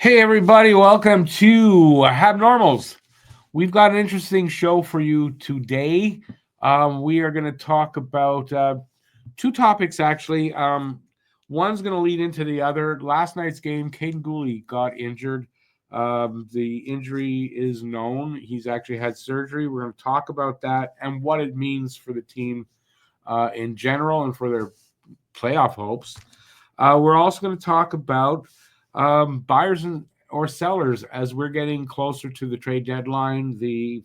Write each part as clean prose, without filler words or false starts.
Hey, everybody, welcome to HabNormals. We've got an interesting show for you today. We are going to talk about two topics, actually. One's going to lead into the other. Last night's game, Kaiden Guhle got injured. The injury is known. He's actually had surgery. We're going to talk about that and what it means for the team in general and for their playoff hopes. We're also going to talk about buyers or sellers as we're getting closer to the trade deadline. The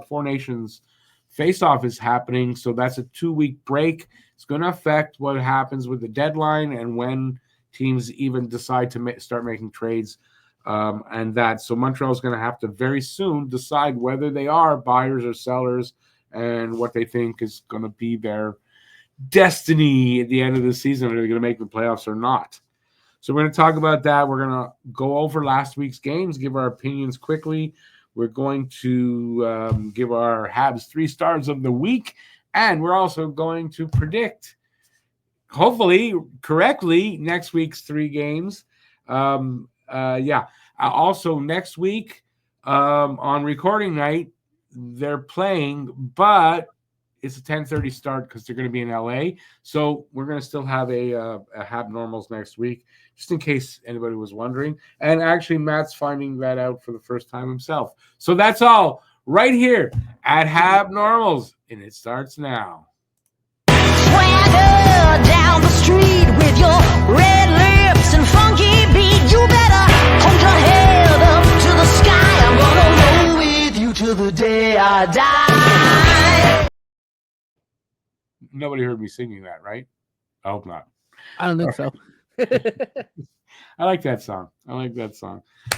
Four Nations face-off is happening, so that's a 2-week break. It's going to affect what happens with the deadline and when teams even decide to start making trades and that. So Montreal is going to have to very soon decide whether they are buyers or sellers and what they think is going to be their destiny at the end of the season. Are they going to make the playoffs or not? So we're going to talk about that. We're going to go over last week's games, give our opinions quickly. We're going to give our Habs 3 stars of the week, and we're also going to predict, hopefully correctly, next week's 3 games. Also next week on recording night, they're playing, but it's a 10:30 start because they're going to be in LA. So we're going to still have a HabNormals next week, just in case anybody was wondering. And actually, Matt's finding that out for the first time himself. So that's all right here at HabNormals, and it starts now. Swagger down the street with your red lips and funky beat. You better hold your head up to the sky. I'm gonna roll with you till the day I die. Nobody heard me singing that, right? I hope not. I don't think so. I like that song.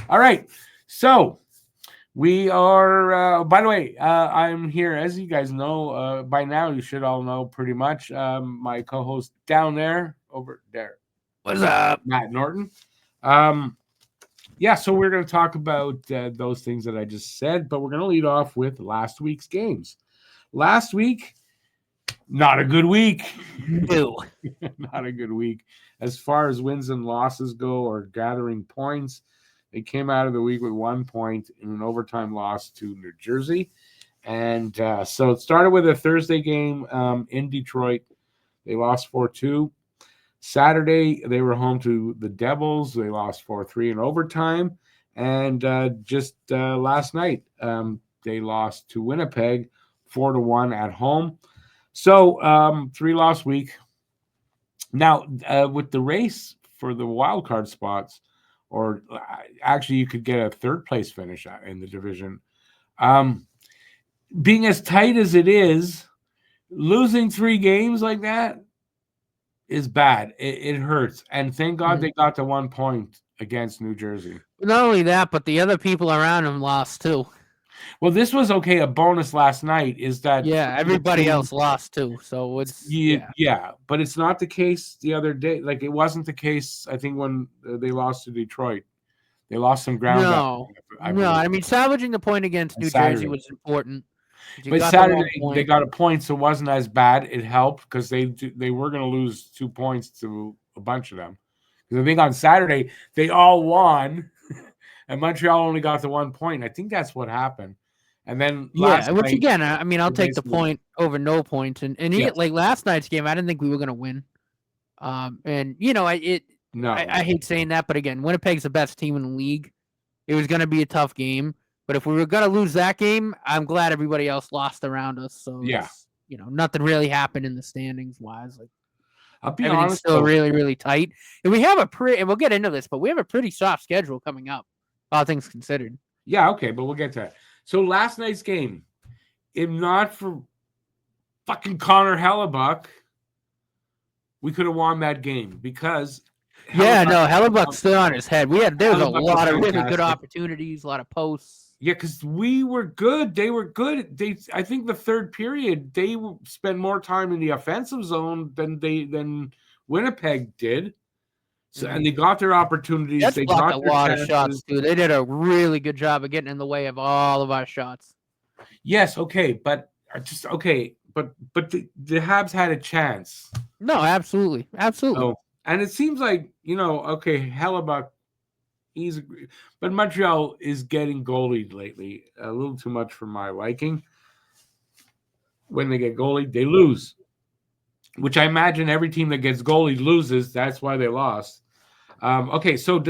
All right. So we are, by the way, I'm here, as you guys know, by now you should all know pretty much, my co-host down there, over there. What's up? Matt Norton. So we're going to talk about those things that I just said, but we're going to lead off with last week's games. Last week, not a good week. No. Not a good week. As far as wins and losses go or gathering points, they came out of the week with 1 point in an overtime loss to New Jersey. And so it started with a Thursday game in Detroit. They lost 4-2. Saturday, they were home to the Devils. They lost 4-3 in overtime. And just last night, they lost to Winnipeg 4-1 at home. So 3-loss week. Now, with the race for the wild card spots, or actually you could get a third place finish in the division, being as tight as it is, losing 3 games like that is bad. It hurts. And thank God they got to 1 point against New Jersey. Not only that, but the other people around him lost too. Well, this was okay. A bonus last night is that everybody else lost too. So it's but it's not the case the other day. Like it wasn't the case. I think when they lost to Detroit, they lost some ground. No, I mean salvaging the point against New Jersey was important. But Saturday they got a point, so it wasn't as bad. It helped because they were going to lose 2 points to a bunch of them. Because I think on Saturday they all won. And Montreal only got the 1 point. I think that's what happened. And then which again, I mean, I'll take the point over no points. And like last night's game, I didn't think we were going to win. And you know, I hate saying that, but again, Winnipeg's the best team in the league. It was going to be a tough game, but if we were going to lose that game, I'm glad everybody else lost around us. So nothing really happened in the standings wise. Like I'll be everything's honest, still really, really tight. And we have and we'll get into this, but we have a pretty soft schedule coming up. All things considered. Yeah, okay, but we'll get to that. So last night's game, if not for fucking Connor Hellebuck, we could have won that game because Hellebuck's still on his head. There was a lot of really good opportunities, a lot of posts. Yeah, because we were good. They were good. I think the third period, they spent more time in the offensive zone than Winnipeg did. So, and they got their opportunities. They got a lot of shots, too. They did a really good job of getting in the way of all of our shots. Yes, okay, but the Habs had a chance. No, absolutely. So, and it seems like, Hellebuck, But Montreal is getting goalied lately a little too much for my liking. When they get goalied, they lose, which I imagine every team that gets goalied loses. That's why they lost. Okay, so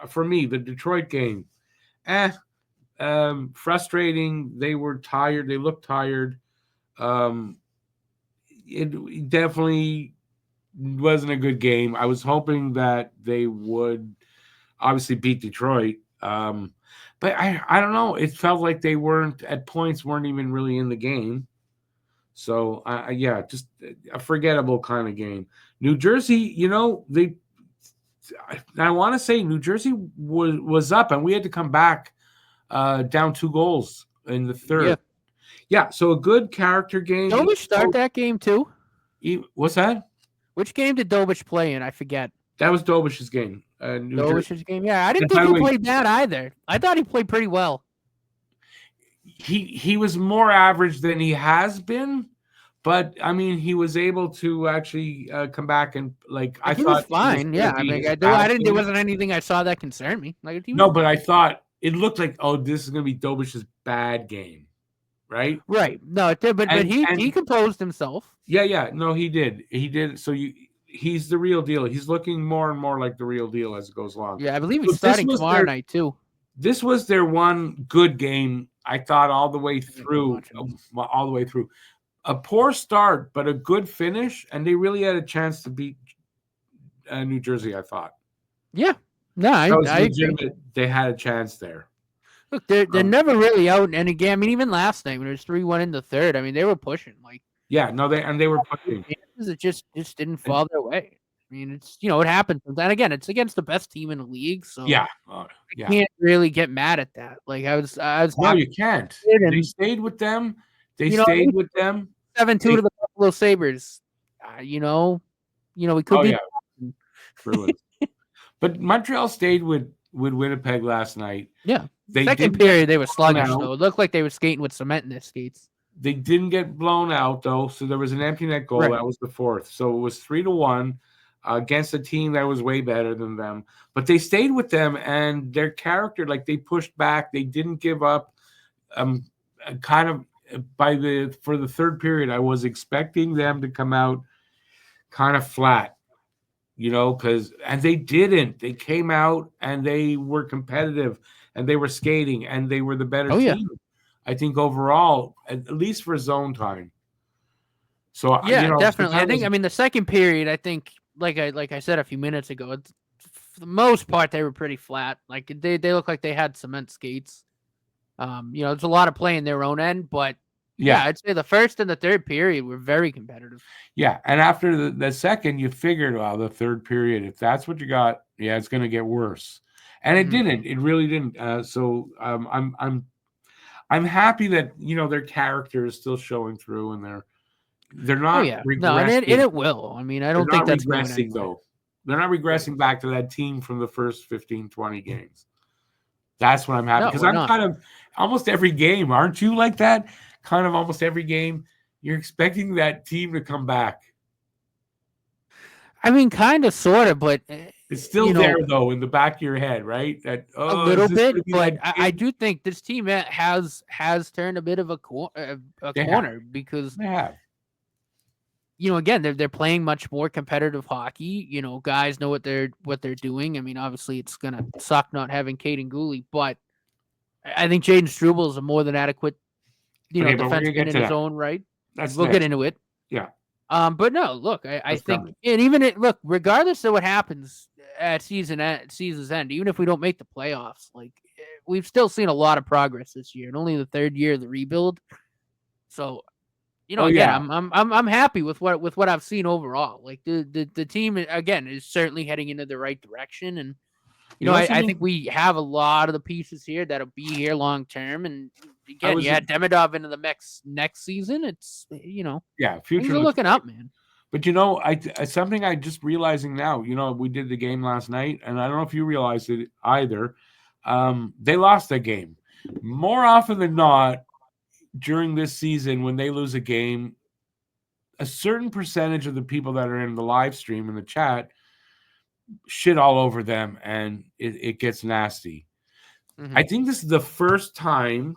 for me, the Detroit game, frustrating. They were tired. They looked tired. It definitely wasn't a good game. I was hoping that they would obviously beat Detroit. But I don't know. It felt like they weren't even really in the game. So yeah, just a forgettable kind of game. New Jersey, I want to say New Jersey was up, and we had to come back down 2 goals in the third. Yeah, so a good character game. Dobich start that game too? What's that? Which game did Dobich play in? I forget. That was Dobich's game. Dobich's game. Yeah, I didn't think he played bad either. I thought he played pretty well. He was more average than he has been, but I mean, he was able to actually come back and I he thought was fine. Yeah, I mean, I didn't. There wasn't anything I saw that concerned me. But I thought it looked like, oh, this is going to be Dobich's bad game, right? Right. No, it did, but he composed himself. Yeah. No, he did. He did. So he's the real deal. He's looking more and more like the real deal as it goes along. Yeah, I believe he's starting tomorrow night too. This was their one good game, I thought, all the way through. A poor start, but a good finish, and they really had a chance to beat New Jersey, I thought. Yeah. No, I agree. They had a chance there. Look, they're never really out. And again, I mean, even last night when it was 3-1 in the third, I mean, they were pushing. They were pushing. It just didn't fall their way. I mean, it's it happens. And again, it's against the best team in the league, so you can't really get mad at that. I was. No, you can't. They stayed with them. They stayed with them. 7-2 to the Buffalo Sabres. We could be. Bruins. But Montreal stayed with Winnipeg last night. Yeah. Second period, they were sluggish, though. It looked like they were skating with cement in their skates. They didn't get blown out, though, so there was an empty net goal. Right. That was the fourth. So it was 3-1 against a team that was way better than them. But they stayed with them, and their character, they pushed back. They didn't give up. For the third period, I was expecting them to come out kind of flat, and they didn't. They came out, and they were competitive, and they were skating, and they were the better team. Yeah. I think overall, at least for zone time. So definitely. I mean, the second period, I think, like I said a few minutes ago, for the most part they were pretty flat. They look like they had cement skates. There's a lot of play in their own end, but I'd say the first and the third period were very competitive. Yeah, and after the second, you figured, the third period, if that's what you got, it's going to get worse, and it didn't. It really didn't. I'm happy that their character is still showing through, and they're not regressing. No, and it will. I mean, I don't think that's regressing though. They're not regressing back to that team from the first 15, 20 games. That's what I'm happy, because I'm kind of almost every game. Aren't you like that? Kind of almost every game, you're expecting that team to come back. I mean, kind of, sort of, but it's still there though in the back of your head, right? That a little bit, but I do think this team has turned a bit of a corner because again, they're playing much more competitive hockey. Guys know what they're doing. I mean, obviously it's gonna suck not having Kaiden Guhle, but I think Jaden Struble is a more than adequate defenseman in his own right. We'll get into it. Yeah. But no, look, I think, and even regardless of what happens at season's end, even if we don't make the playoffs, we've still seen a lot of progress this year, and only the third year of the rebuild. So, I'm happy with what I've seen overall. The team again is certainly heading into the right direction, and I think we have a lot of the pieces here that'll be here long term. And again, you had Demidov into the next season. It's future things are looking up, man. But something I just realizing now. We did the game last night, and I don't know if you realized it either. They lost that game more often than not during this season. When they lose a game, a certain percentage of the people that are in the live stream in the chat shit all over them, and it gets nasty. Mm-hmm. I think this is the first time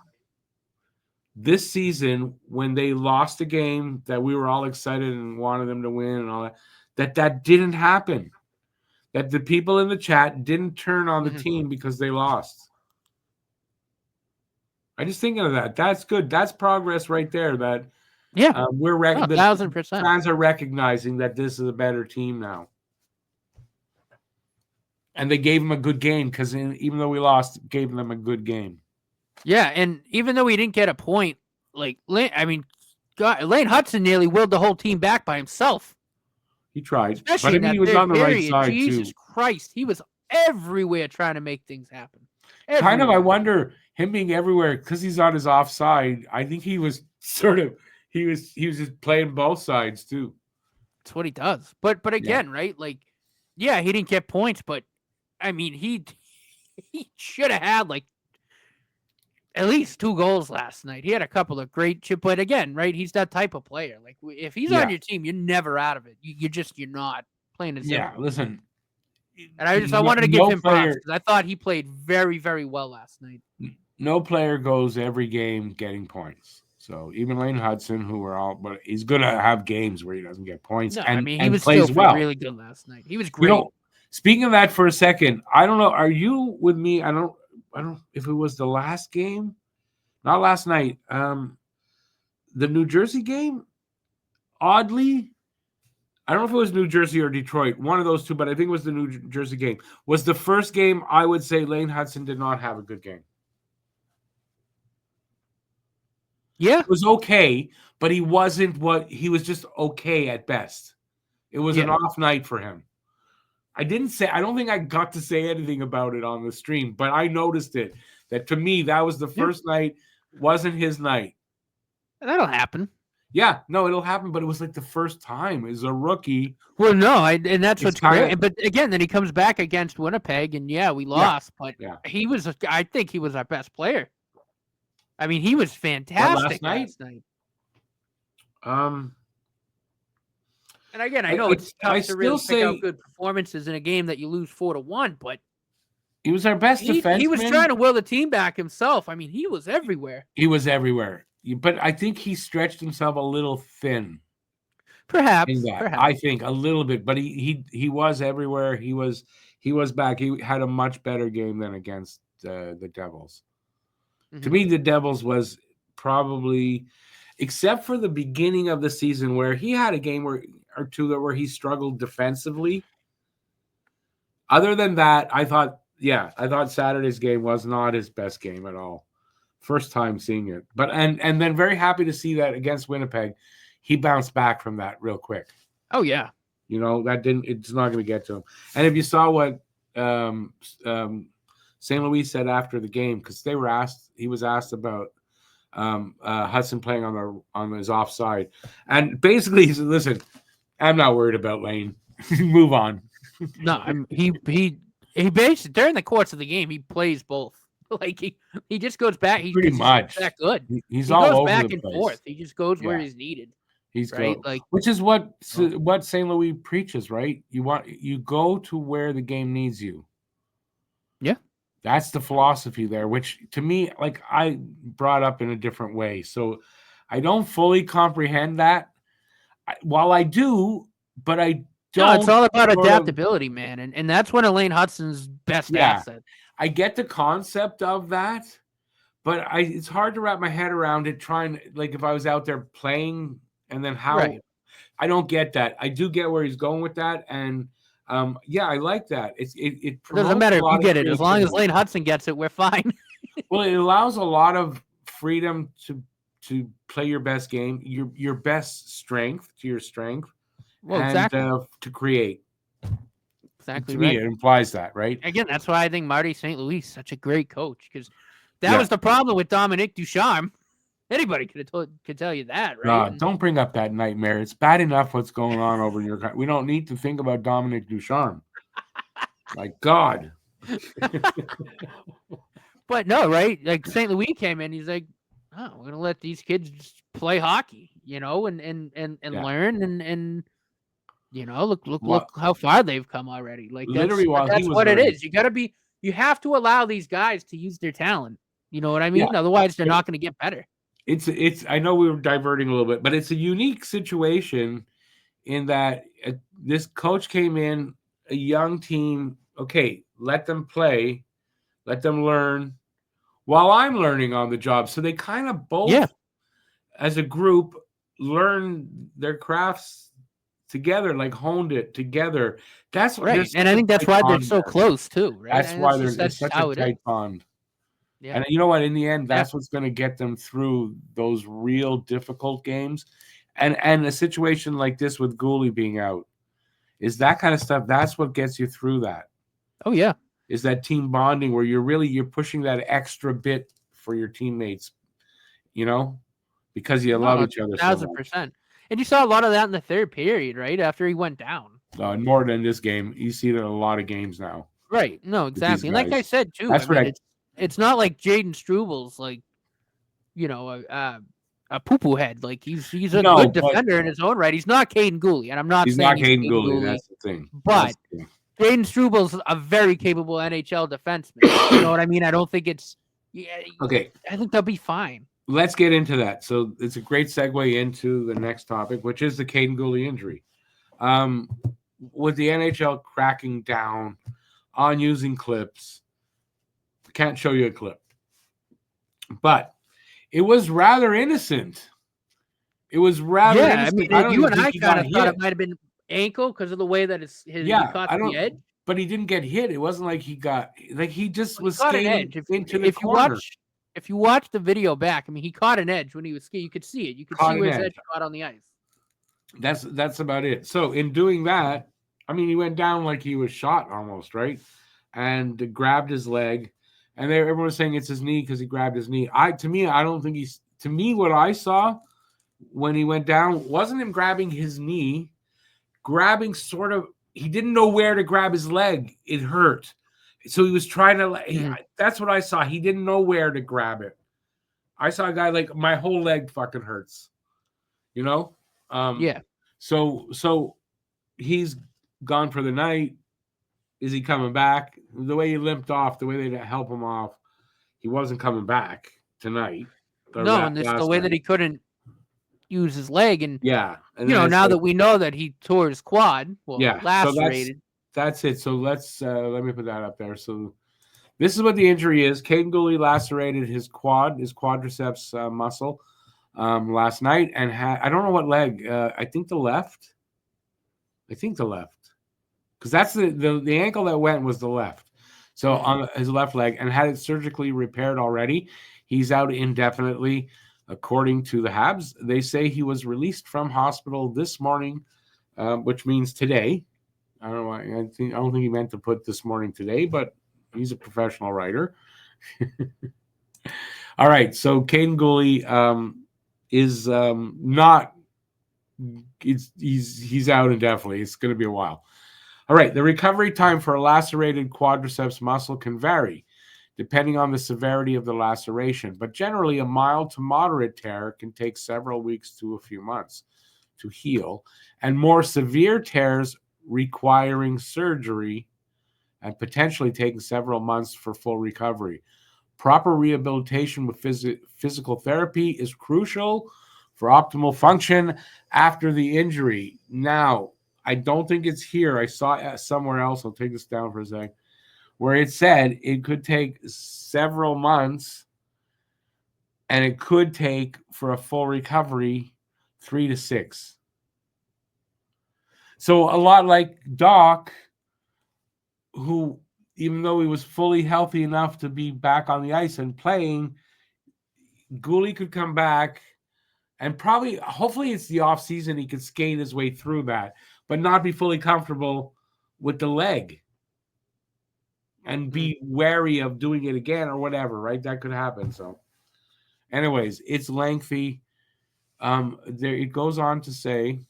this season when they lost a game that we were all excited and wanted them to win and all that didn't happen. That the people in the chat didn't turn on the team because they lost. I just thinking of that. That's good. That's progress right there. That we're 1,000%. Fans are recognizing that this is a better team now, and they gave them a good game because even though we lost, gave them a good game. Yeah, and even though he didn't get a point, like Lane Hudson nearly willed the whole team back by himself. He tried, especially but he was on the right side too. Jesus Christ, he was everywhere trying to make things happen. Everywhere. Kind of, I wonder him being everywhere because he's on his offside. I think he was he was just playing both sides too. That's what he does. But again, right? Like, yeah, he didn't get points, but I mean, he should have had like at least 2 goals last night. He had a couple of great, but again, right? He's that type of player. Like, if he's on your team, you're never out of it. You're not playing as listen. And I wanted to give him props because I thought he played very, very well last night. No player goes every game getting points. So even Lane Hudson, but he's going to have games where he doesn't get points. No, and, I mean, he was plays still well. Really good last night. He was great. Speaking of that for a second, I don't know. Are you with me? I don't if it was the last game, not last night. The New Jersey game. Oddly, I don't know if it was New Jersey or Detroit, one of those two, but I think it was the New Jersey game. Was the first game I would say Lane Hudson did not have a good game. Yeah. It was okay, but he wasn't he was just okay at best. It was an off night for him. I don't think I got to say anything about it on the stream, but I noticed it. That to me, that was the first night, wasn't his night. That'll happen. Yeah, no, it'll happen, but it was like the first time as a rookie. Well, no, and that's what's great. But again, then he comes back against Winnipeg, and we lost, but I think he was our best player. I mean, he was fantastic last night. And again, I know it's tough to really pick out good performances in a game that you lose 4-1, but he was our best defenseman. He was trying to will the team back himself. I mean, he was everywhere. He was everywhere. But I think he stretched himself a little thin. Perhaps. I think a little bit, but he was everywhere. He was back. He had a much better game than against the Devils. Mm-hmm. To me, the Devils was probably, except for the beginning of the season where he had a game or two where he struggled defensively. Other than that, I thought Saturday's game was not his best game at all. First time seeing it, but and then very happy to see that against Winnipeg, he bounced back from that real quick. Oh yeah, it's not going to get to him. And if you saw what St. Louis said after the game, because he was asked about Hudson playing on his offside, and basically he said, "Listen, I'm not worried about Lane. Move on." No, he basically during the course of the game he plays both. Like he just goes back. He's pretty much that good. He all over back the and place. Forth. He just goes where he's needed. He's right, which is what St. Louis preaches, right? You go to where the game needs you. Yeah, that's the philosophy there. Which to me, like I brought up in a different way, so I don't fully comprehend that. While I do, but I don't. No, it's all about adaptability, man, and that's one of Lane Hudson's best assets. I get the concept of that, but it's hard to wrap my head around it. Trying, like, if I was out there playing, and then how I don't get that. I do get where he's going with that, and I like that. It doesn't matter if you get it as long as Lane Hudson gets it, we're fine. Well, it allows a lot of freedom to play your best game, your best strength to your strength, to create. Exactly to me, it implies that, right? Again, that's why I think Marty St. Louis is such a great coach, because that was the problem with Dominic Ducharme. Anybody could tell you that, right? No, don't bring up that nightmare. It's bad enough what's going on over in your country. We don't need to think about Dominic Ducharme. My God. But no, right? Like St. Louis came in, he's like, "Oh, we're gonna let these kids play hockey, and learn and Look how far they've come already. Like literally, while that's he was what learning. it is. You have to allow these guys to use their talent. You know what I mean? Yeah. Otherwise, they're not going to get better. It's. I know we were diverting a little bit, but it's a unique situation in that this coach came in, a young team. Okay, let them play, let them learn, while I'm learning on the job. So they kind of both, as a group, learn their crafts together, like honed it together. That's right, and I think that's why they're so close too. Right, that's why they're such a tight bond. Yeah. And you know what? In the end, that's what's going to get them through those real difficult games. And a situation like this with Guhle being out is that kind of stuff. That's what gets you through that. Oh yeah, is that team bonding where you're pushing that extra bit for your teammates, because you love each other. 1,000%. And you saw a lot of that in the third period, right after he went down. And more than this game, you see that in a lot of games now. Right. No, exactly. And like I said too, it's not like Jaden Struebel's like, a poo-poo head. Like he's a good defender in his own right. He's not Kaiden Guhle, and I'm not saying he's Kaiden Guhle. That's the thing. But Jaden Struebel's a very capable NHL defenseman. You know what I mean? I don't think it's okay. I think they'll be fine. Let's get into that. So it's a great segue into the next topic, which is the Kaiden Guhle injury. With the NHL cracking down on using clips, can't show you a clip, but it was rather innocent. It was rather innocent. I mean, you and I kind of thought it might have been ankle because of the way that he caught the edge. But he didn't get hit. It wasn't like he just was skating into the corner. If you watch the video back, I mean, he caught an edge when he was skiing. You could see it. You could see where his edge caught on the ice. That's about it. So in doing that, I mean, he went down like he was shot almost, right? And grabbed his leg. And everyone was saying it's his knee because he grabbed his knee. To me, what I saw when he went down wasn't him grabbing his knee, grabbing sort of, he didn't know where to grab his leg. It hurt. So he was trying to, that's what I saw. He didn't know where to grab it. I saw a guy like, my whole leg fucking hurts, Yeah. So he's gone for the night. Is he coming back? The way he limped off, the way they help him off, he wasn't coming back tonight. And there's the way that he couldn't use his leg, and and now that we know that he tore his quad, lacerated. So that's it. So let's let me put that up there. So this is what the injury is. Kaiden Guhle lacerated his quadriceps muscle last night, and I don't know what leg. I think the left. Because that's the ankle that went was the left. So on his left leg, and had it surgically repaired already. He's out indefinitely, according to the Habs. They say he was released from hospital this morning, which means today. I don't know why. I don't think he meant to put this morning today, but he's a professional writer. All right, so Kaiden Guhle is not. He's out indefinitely. It's going to be a while. All right, the recovery time for a lacerated quadriceps muscle can vary depending on the severity of the laceration, but generally a mild to moderate tear can take several weeks to a few months to heal, and more severe tears requiring surgery and potentially taking several months for full recovery. Proper rehabilitation with physical therapy is crucial for optimal function after the injury. Now, I don't think it's here. I saw it somewhere else. I'll take this down for a sec. Where it said it could take several months and it could take for a full recovery 3 to 6. So a lot like Doc, who, even though he was fully healthy enough to be back on the ice and playing, Guhle could come back and hopefully it's the off season. He could skate his way through that, but not be fully comfortable with the leg and be wary of doing it again or whatever, right? That could happen. So anyways, it's lengthy. It goes on to say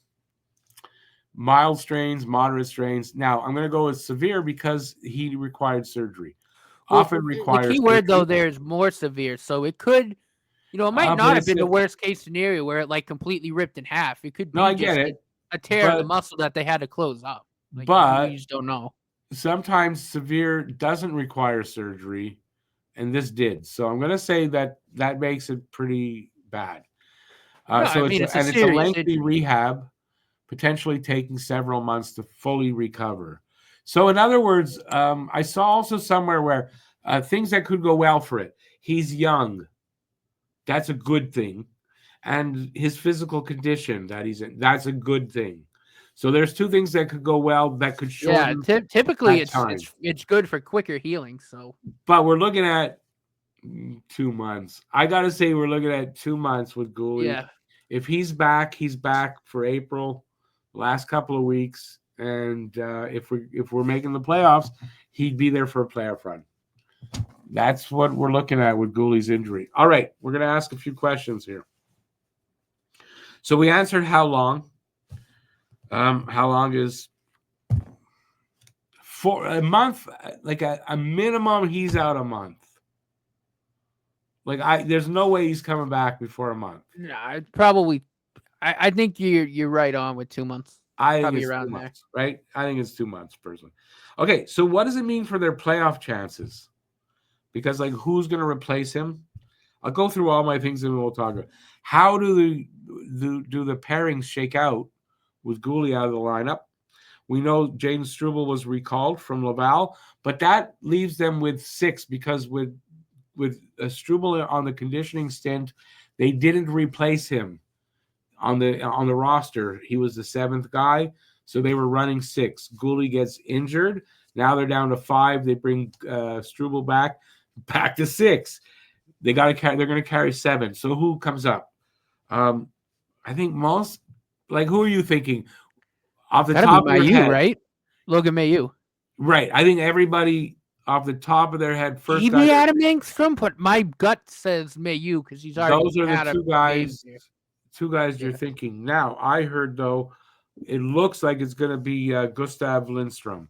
mild strains, moderate strains. Now I'm going to go with severe because he required surgery. Often requires. The key word though, there's more severe. So it could, it might not have been the worst case scenario where it like completely ripped in half. It could be. No, I get it. a tear in the muscle that they had to close up. Like, but you just don't know. Sometimes severe doesn't require surgery, and this did. So I'm going to say that makes it pretty bad. It's a lengthy rehab, potentially taking several months to fully recover. So in other words, I saw also somewhere where things that could go well for it. He's young. That's a good thing. And his physical condition that he's in, that's a good thing. So there's two things that could go well that could shorten. Yeah, typically it's good for quicker healing. So, but we're looking at 2 months. I gotta say, we're looking at 2 months with Guhle. Yeah. If he's back for April, last couple of weeks, and if we're making the playoffs, he'd be there for a playoff run. That's what we're looking at with Guhle's injury. All right, we're gonna ask a few questions here. So we answered how long. How long is for a month? Like a minimum, he's out a month. Like there's no way he's coming back before a month. No, probably. I think you're right on with 2 months. I think it's around 2 months, right? I think it's 2 months personally. Okay, so what does it mean for their playoff chances? Because like, who's going to replace him? I'll go through all my things and we'll talk about how do the pairings shake out with Guhle out of the lineup. We know James Struble was recalled from Laval, but that leaves them with 6 because with Struble on the conditioning stint, they didn't replace him on the roster. He was the 7th guy, so they were running 6. Guhle gets injured. Now they're down to 5. They bring Struble back to 6. They're going to carry 7. So who comes up? I think most. Like, who are you thinking? Off the top of your head, right? Logan Mailloux. Right. I think everybody off the top of their head first. Maybe Adam Engstrom, but my gut says Mailloux because he's already. Those are the two guys. Two guys you're thinking. Now, I heard though, it looks like it's going to be Gustav Lindstrom.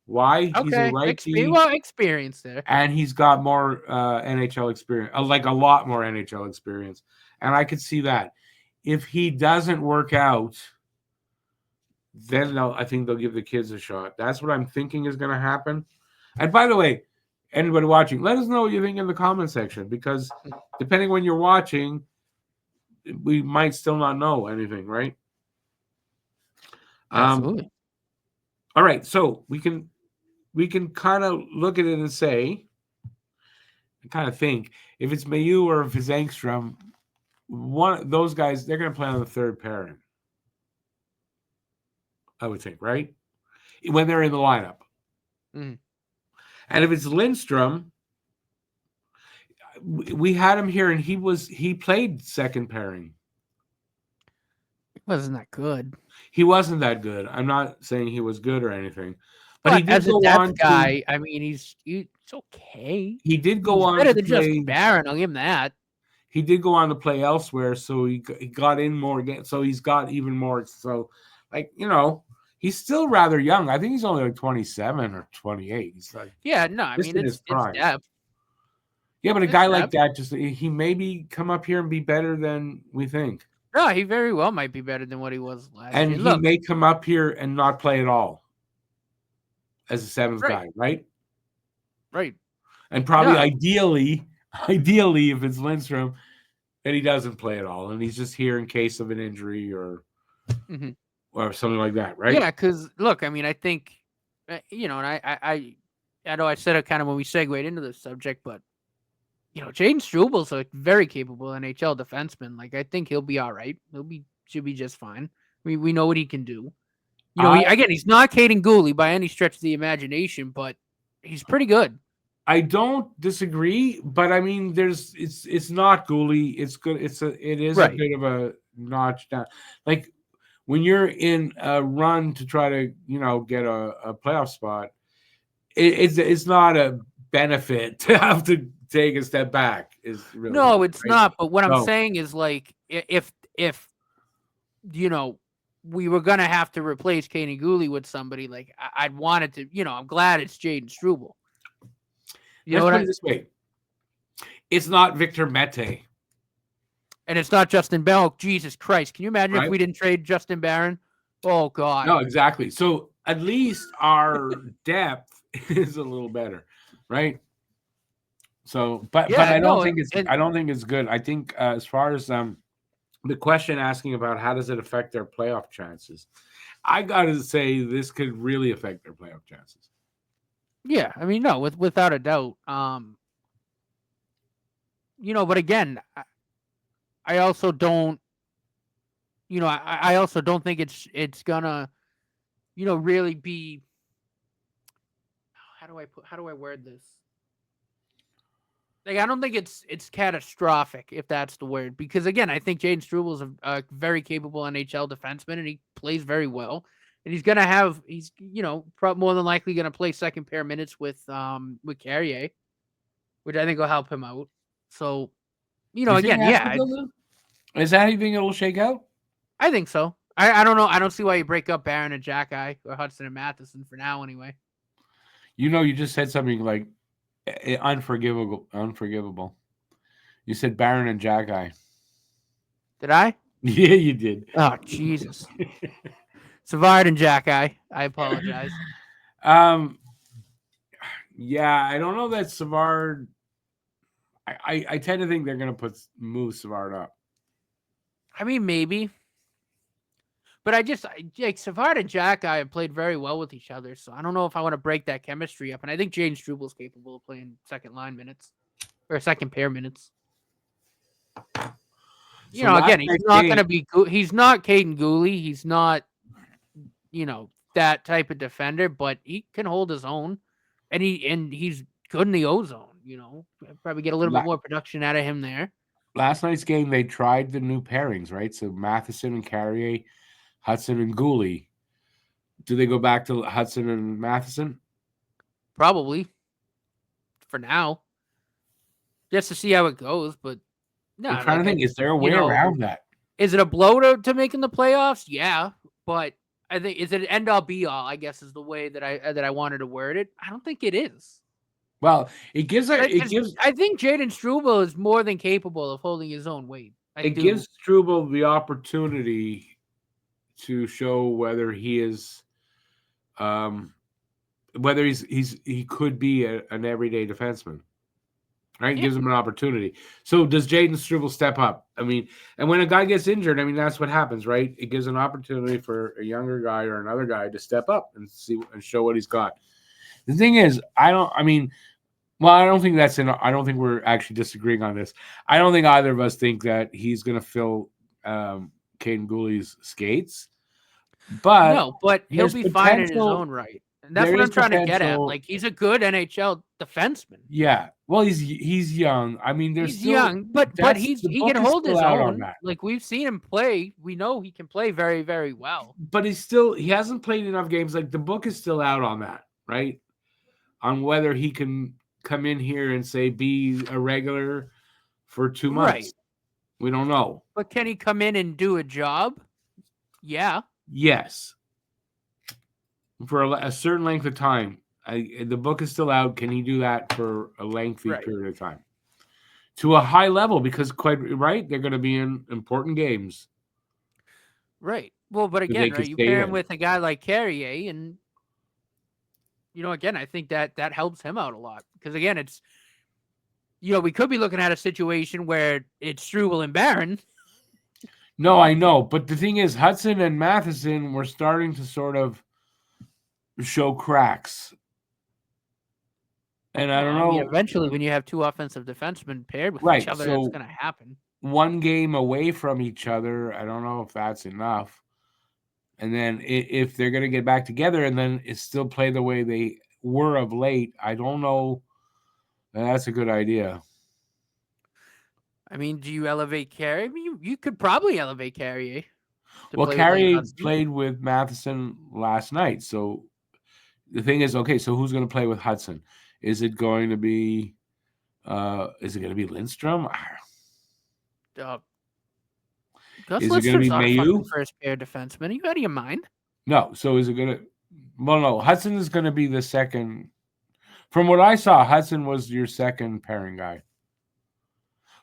Why? Okay. He's a righty. Experience there, and he's got more NHL experience, like a lot more NHL experience, and I could see that. If he doesn't work out, then I think they'll give the kids a shot. That's what I'm thinking is going to happen. And by the way, anybody watching, let us know what you think in the comment section, because depending when you're watching, we might still not know anything, right? Absolutely. All right, so we can kind of look at it and say, kind of think, if it's Mailloux or if it's Engstrom, one of those guys, they're going to play on the third pairing. I would think, right? When they're in the lineup. Mm. And if it's Lindstrom, we had him here and he played second pairing. He wasn't that good. He wasn't that good. I'm not saying he was good or anything. But he did as go a depth on guy, I mean, he's okay. He did go on better to than play, Justin Barron. I'll give him that. He did go on to play elsewhere, so he got in more again. So he's got even more. So, like, you know, he's still rather young. I think he's only like 27 or 28. He's like, yeah, no, I mean, it's depth. Yeah, but a guy like that, just he maybe come up here and be better than we think. No, he very well might be better than what he was last year. And he may come up here and not play at all as a 7th guy, right? Right. And probably ideally, if it's Lindstrom, that he doesn't play at all, and he's just here in case of an injury or something like that, right? Yeah, because look, I mean, I think, you know, and I know I said it kind of when we segued into this subject, but you know, Jaden Struble's a very capable NHL defenseman. Like, I think he'll be all right. Should be just fine. We know what he can do. You know, he's not Kaiden Guhle by any stretch of the imagination, but he's pretty good. I don't disagree, but I mean, it's not Guhle. It's good. It is a bit of a notch down. Like when you're in a run to try to, you know, get a playoff spot, it's not a benefit to have to take a step back. Is really no, it's not. But what I'm saying is, like, if you know, we were gonna have to replace Kaiden Guhle with somebody, like I'd want it to, you know, I'm glad it's Jaden Struble. You know what? Put it this way, it's not Victor Mete, and it's not Justin Barron. Jesus Christ! Can you imagine if we didn't trade Justin Barron? Oh God. No, exactly. So at least our depth is a little better, right? So, but I don't think it's good. I think as far as the question asking about how does it affect their playoff chances, I gotta say this could really affect their playoff chances. Yeah, I mean, no, without a doubt. But again, I also don't. I also don't think it's gonna, really be. How do I word this? Like, I don't think it's catastrophic, if that's the word, because again, I think Jaden Struble is a very capable NHL defenseman, and he plays very well, and he's more than likely gonna play second pair minutes with Carrier, which I think will help him out. So, again, yeah, is that how you think it'll shake out? I think so. I don't know. I don't see why you break up Barron and Jack-Eye or Hudson and Matheson for now, anyway. You just said something like unforgivable. You said Barron and Jack-Eye. Did I? Yeah, you did. Oh, Jesus. Savard and Jack-Eye. I apologize. Yeah, I don't know that Savard. I tend to think they're going to move Savard up. I mean, maybe. But like Savard and Jack-Eye have played very well with each other, so I don't know if I want to break that chemistry up. And I think Jaden Struble is capable of playing second line minutes or second pair minutes. Again, he's not going to be. He's not Kaiden Guhle. He's not, that type of defender, but he can hold his own, and he's good in the ozone. Probably get a little bit more production out of him there. Last night's game, they tried the new pairings, right? So Matheson and Carrier, Hudson and Guhle. Do they go back to Hudson and Matheson? Probably. For now. Just to see how it goes, but no. I'm trying to think, is there a way around that? Is it a blow to making the playoffs? Yeah. But I think, is it an end all be all, I guess is the way that I wanted to word it. I don't think it is. Well, I think Jaden Struble is more than capable of holding his own weight. It gives Struble the opportunity to show whether he is, whether he could be an everyday defenseman. Right? It gives him an opportunity. So does Jaden Struble step up? I mean, and when a guy gets injured, I mean, that's what happens, right? It gives an opportunity for a younger guy or another guy to step up and show what he's got. The thing is, I don't think we're actually disagreeing on this. I don't think either of us think that he's going to fill Kaiden Guhle's skates. But he'll be fine in his own right. And that's what I'm trying to get at. Like, he's a good NHL defenseman. Yeah. Well, he's young. I mean, he's young, but he can hold his own. Like, we've seen him play. We know he can play very, very well. But he hasn't played enough games. Like, the book is still out on that, right? On whether he can come in here and say be a regular for 2 months. Right. We don't know. But can he come in and do a job? Yeah. Yes. For a certain length of time. The book is still out. Can he do that for a lengthy period of time? To a high level, because quite right, they're going to be in important games. Right. Well, but again, right, you pair him with a guy like Carrier, and again, I think that helps him out a lot. Because again, it's we could be looking at a situation where it's Struble and Barron. No, I know, but the thing is, Hudson and Matheson were starting to sort of show cracks. And I don't know. I mean, eventually, when you have two offensive defensemen paired with each other, that's going to happen. One game away from each other, I don't know if that's enough. And then if they're going to get back together and then still play the way they were of late, I don't know. That's a good idea. I mean, do you elevate Carrier? I mean, you could probably elevate Carrier. Well, Carrier played with Matheson last night. So the thing is, okay, so who's going to play with Hudson? Is it going to be Lindstrom? Is it going to be Mayu? First pair defenseman. Are you out of your mind? No. So is it going to? Well, no. Hudson is going to be the second. From what I saw, Hudson was your second pairing guy.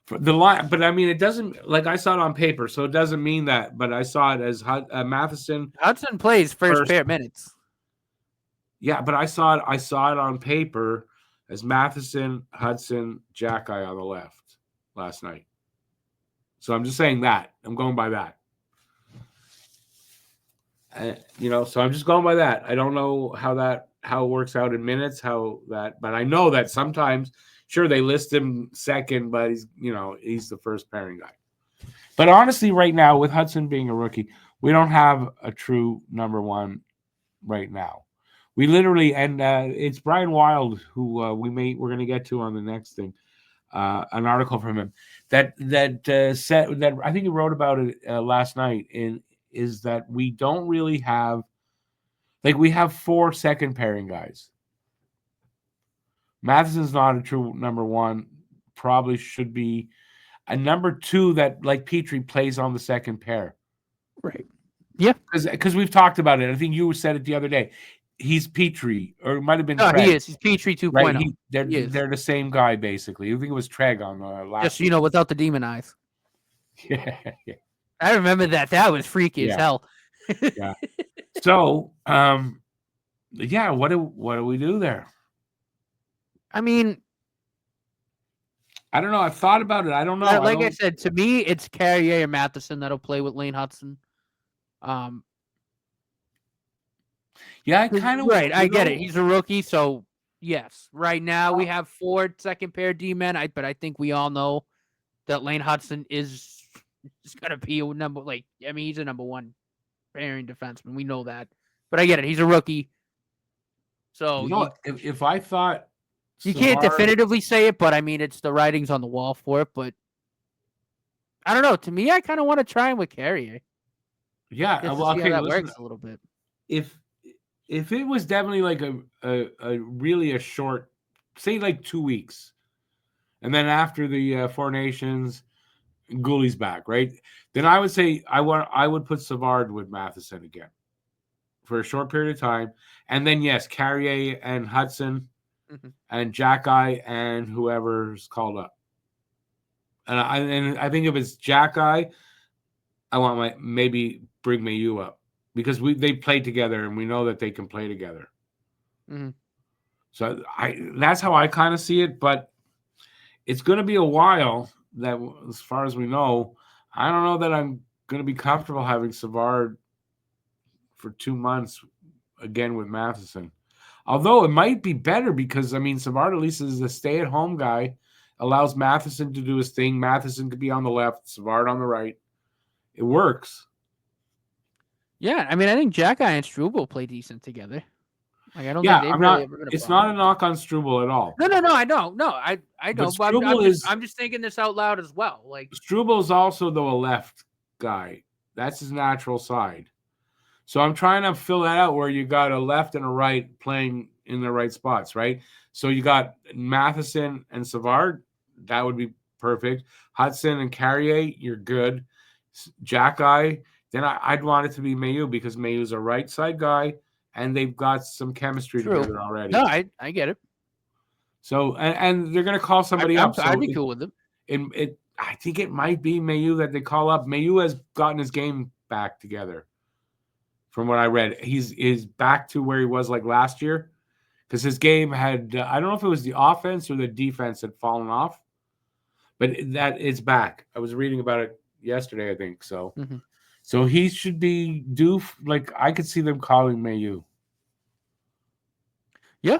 For the line, but I mean, it doesn't like I saw it on paper, so it doesn't mean that. But I saw it as Matheson. Hudson plays first pair minutes. Yeah, but I saw it. I saw it on paper as Matheson, Hudson, Jack-Eye on the left last night. So I'm just saying that. I'm going by that. So I'm just going by that. I don't know how it works out in minutes, but I know that sometimes, sure, they list him second, but he's the first pairing guy. But honestly, right now, with Hudson being a rookie, we don't have a true number one right now. We literally, and it's Brian Wild who we're going to get to on the next thing, an article from him that said that I think he wrote about it last night. Is that we don't really have, we have 4 second pairing guys. Matheson's not a true number one. Probably should be a number 2 that, like Petrie, plays on the second pair. Right. Yeah. Because we've talked about it. I think you said it the other day. He's Petrie, or it might have been. No, Treg. He is. He's Petrie 2.0. Right? They're the same guy, basically. I think it was Treg on the last. Just, without the demon eyes. Yeah. I remember that. That was freaky as hell. Yeah. So, what do we do there? I mean, I don't know. I've thought about it. I don't know. I said, to me, it's Carrier or Matheson that'll play with Lane Hudson. Yeah, I kind of right. I get it. He's a rookie, so yes. Right now we have 4 second pair D-men, but I think we all know that Lane Hudson is gonna be a number. He's a number 1 pairing defenseman. We know that, but I get it. He's a rookie, so if I thought you can't definitively say it, but I mean it's the writing's on the wall for it. But I don't know. To me, I kind of want to try him with Carrier. Yeah, well, okay, that works a little bit. If it was definitely like a really a short, say 2 weeks, and then after the 4 Nations, Guhle's back, right? Then I would say I would put Savard with Matheson again for a short period of time, and then yes, Carrier and Hudson, and Jack-Eye and whoever's called up. And I think if it's Jack-Eye, I want maybe bring Mayu up. Because they played together and we know that they can play together. Mm-hmm. So that's how I kind of see it. But it's going to be a while that, as far as we know, I don't know that I'm going to be comfortable having Savard for 2 months again with Matheson. Although it might be better because, Savard at least is a stay-at-home guy, allows Matheson to do his thing. Matheson could be on the left, Savard on the right. It works. Yeah, I think Jack-Eye and Struble play decent together. I don't think it's not a knock on Struble at all. No, I don't. No, I know. But I'm just thinking this out loud as well. Struble's also, though, a left guy. That's his natural side. So I'm trying to fill that out where you got a left and a right playing in the right spots, right? So you got Matheson and Savard. That would be perfect. Hudson and Carrier, you're good. Jack-Eye. Then I'd want it to be Mayu because Mayu's a right side guy, and they've got some chemistry together already. No, I get it. So and they're gonna call somebody up. I'd be cool with them. I think it might be Mayu that they call up. Mayu has gotten his game back together. From what I read, he's back to where he was last year, because his game had I don't know if it was the offense or the defense had fallen off, but that is back. I was reading about it yesterday, I think so. Mm-hmm. So he should be due. I could see them calling Mayu. Yeah.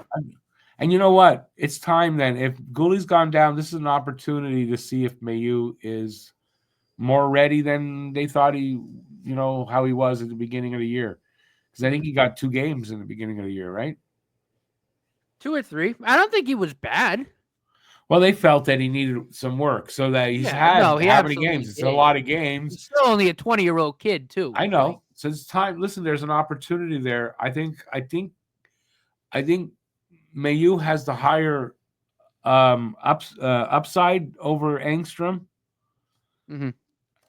And you know what? It's time then. If Guhle's gone down, this is an opportunity to see if Mayu is more ready than they thought how he was at the beginning of the year. Because I think he got 2 games in the beginning of the year, right? 2 or 3. I don't think he was bad. Well, they felt that he needed some work, so that he's had how many games? It's a lot of games. He's still only a 20-year-old kid, too. I know. So it's time. Listen, there's an opportunity there. I think Mayu has the higher upside over Engstrom. Mm-hmm.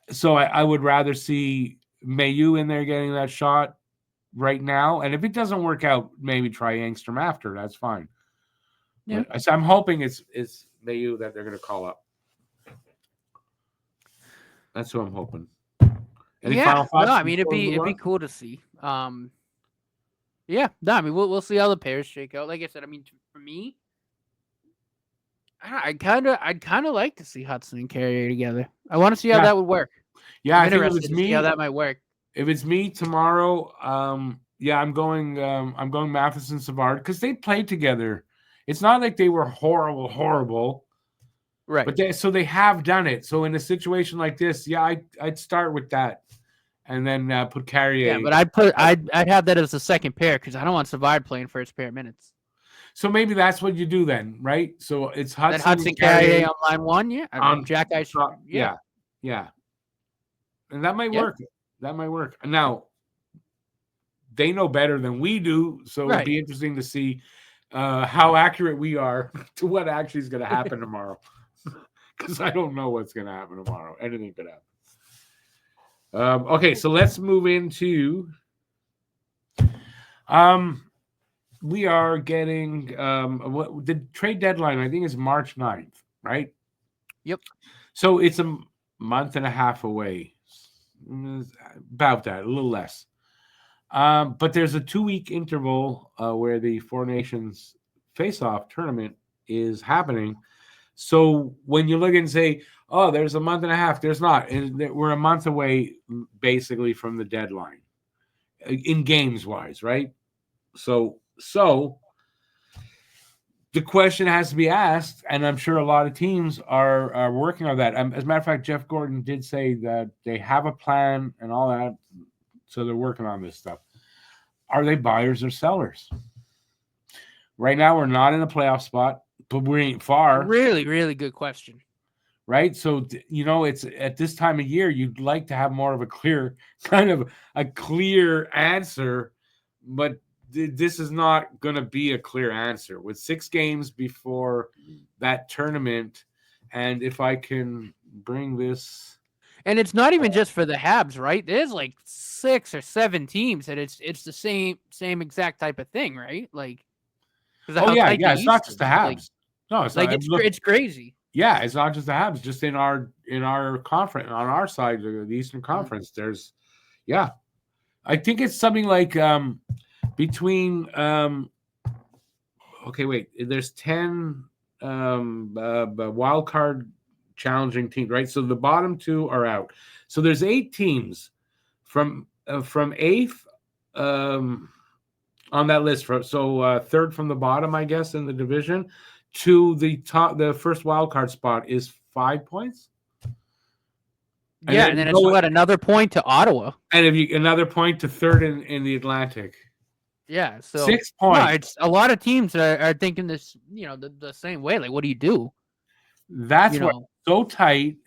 So I would rather see Mayu in there getting that shot right now. And if it doesn't work out, maybe try Engstrom after. That's fine. Yeah. But I'm hoping it's Mayu that they're going to call up. That's what I'm hoping. Any final thoughts? No, I mean it'd be cool to see. Yeah, no, I mean we'll see how the pairs shake out. Like I said, I mean for me, I'd kind of like to see Hudson and Carrier together. I want to see how that would work. Yeah, I think if it's me, how that might work. If it's me tomorrow, I'm going Matheson Savard because they played together. It's not like they were horrible, right? But they have done it. So in a situation like this, I'd start with that, and then put Carrier. Yeah, but I'd have that as the second pair because I don't want Savard playing first pair minutes. So maybe that's what you do then, right? So it's Hudson Carrier on line one, yeah. Jack Ice, yeah. And that might work. That might work. Now, they know better than we do, so it'd be interesting to see how accurate we are to what actually is going to happen tomorrow. Because I don't know what's going to happen tomorrow. Anything could happen. Okay, so let's move into. We are getting the trade deadline. I think is March 9th, right? Yep. So it's a month and a half away, about that, a little less. But there's a 2-week interval where the Four Nations face-off tournament is happening. So when you look and say, "Oh, there's a month and a half," there's not. We're a month away, basically, from the deadline, in games-wise, right? So the question has to be asked, and I'm sure a lot of teams are working on that. As a matter of fact, Jeff Gordon did say that they have a plan and all that, so they're working on this stuff. Are they buyers or sellers? Right now, we're not in a playoff spot, but we ain't far. Really, really good question. Right? So, it's at this time of year, you'd like to have more of a clear answer, but this is not going to be a clear answer with 6 games before that tournament. And if I can bring this, and it's not even just for the Habs, right? There's like 6 or 7 teams that it's the same exact type of thing, right? Like, it's not just the Habs. Like, no, it's like not. It's crazy. Yeah, it's not just the Habs. Just in our conference, on our side, the Eastern Conference, there's, I think it's something like between there's 10 wild card challenging teams, right? So the bottom 2 are out. So there's 8 teams from 8th on that list. Third from the bottom, I guess, in the division to the top. The first wild card spot is 5 points. And then it's another point to Ottawa, and another point to third in the Atlantic. Yeah, so 6 points. No, it's a lot of teams are thinking this, the same way. Like, what do you do? That's so tight.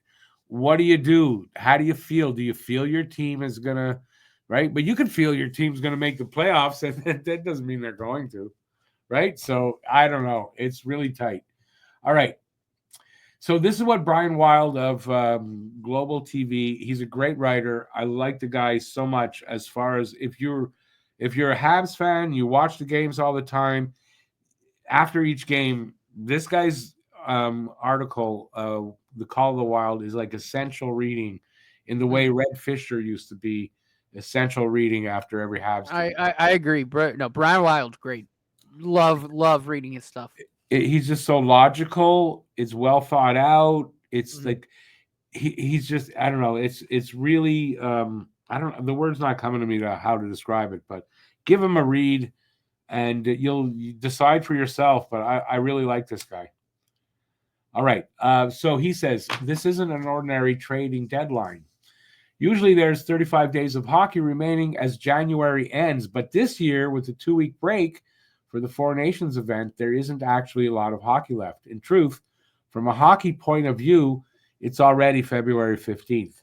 What do you do? How do you feel? Do you feel your team is gonna, right? But you can feel your team's gonna make the playoffs, and that doesn't mean they're going to, right? So I don't know. It's really tight. All right. So this is what Brian Wild of Global TV. He's a great writer. I like the guy so much. As far as if you're a Habs fan, you watch the games all the time. After each game, this guy's article, "The Call of the Wild," is like essential reading, in the way Red Fisher used to be essential reading after every Habs game. I agree. Brian Wild's great. Love reading his stuff. He's just so logical. It's well thought out. It's like he's just, I don't know. It's really I don't know. The word's not coming to me to how to describe it, but give him a read and you'll decide for yourself. But I really like this guy. All right. So he says, this isn't an ordinary trading deadline. Usually there's 35 days of hockey remaining as January ends. But this year, with the 2-week break for the Four Nations event, there isn't actually a lot of hockey left. In truth, from a hockey point of view, it's already February 15th.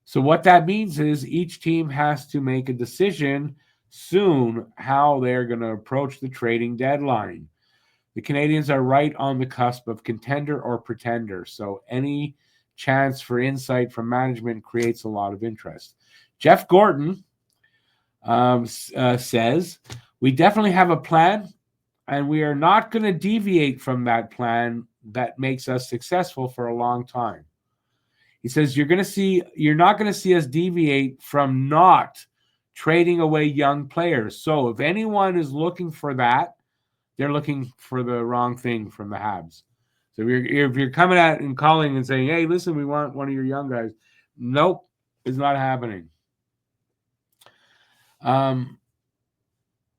So what that means is each team has to make a decision soon how they're going to approach the trading deadline. The Canadians are right on the cusp of contender or pretender, so any chance for insight from management creates a lot of interest. Jeff Gordon says, we definitely have a plan, and we are not going to deviate from that plan that makes us successful for a long time. He says you're not going to see us deviate from not trading away young players. So if anyone is looking for that, they're looking for the wrong thing from the Habs. So if you're coming out and calling and saying, hey, listen, we want one of your young guys. Nope, it's not happening.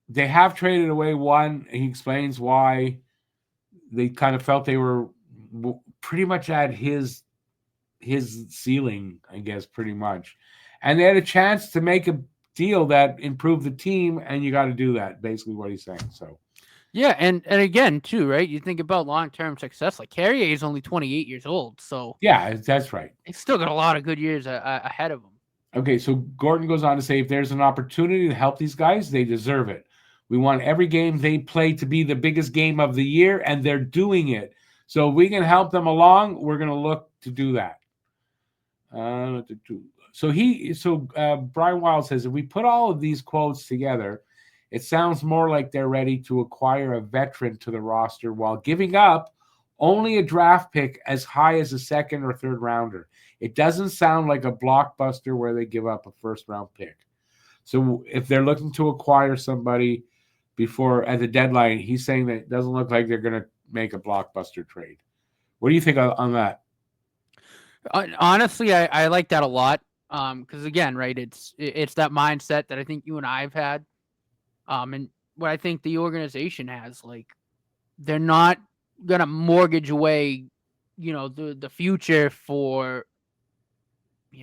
They have traded away one. He explains why they kind of felt they were pretty much at his ceiling, I guess, pretty much. And they had a chance to make a deal that improved the team, and you got to do that, basically what he's saying. So, yeah, and again, too, right? You think about long-term success. Like, Carrier is only 28 years old, so... Yeah, that's right. He's still got a lot of good years ahead of him. Okay, so Gordon goes on to say, if there's an opportunity to help these guys, they deserve it. We want every game they play to be the biggest game of the year, and they're doing it. So if we can help them along, we're going to look to do that. Brian Wild says, if we put all of these quotes together, it sounds more like they're ready to acquire a veteran to the roster while giving up only a draft pick as high as a second or third rounder. It doesn't sound like a blockbuster where they give up a first round pick. So if they're looking to acquire somebody before at the deadline, he's saying that it doesn't look like they're going to make a blockbuster trade. What do you think on that? Honestly, I like that a lot. Because again, right, it's that mindset that I think you and I have had. And what I think the organization has, like, they're not gonna mortgage away, the future for,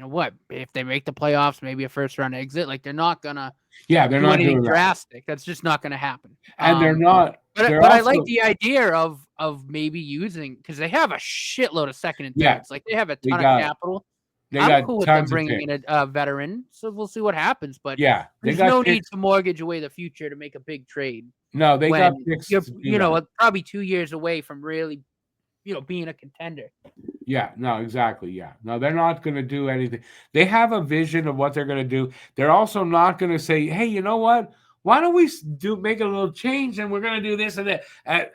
what if they make the playoffs, maybe a first round exit. Like, they're not gonna do anything drastic. That's just not gonna happen. And they're not. But I like the idea of maybe using, because they have a shitload of second and thirds. Yeah, Like, they have a ton of capital. I'm cool with them bringing in a veteran, so we'll see what happens. But yeah, there's no need to mortgage away the future to make a big trade. No, they got picks. You're, probably 2 years away from really, being a contender. Yeah, no, exactly. Yeah, no, they're not going to do anything. They have a vision of what they're going to do. They're also not going to say, "Hey, you know what? Why don't we make a little change and we're going to do this and that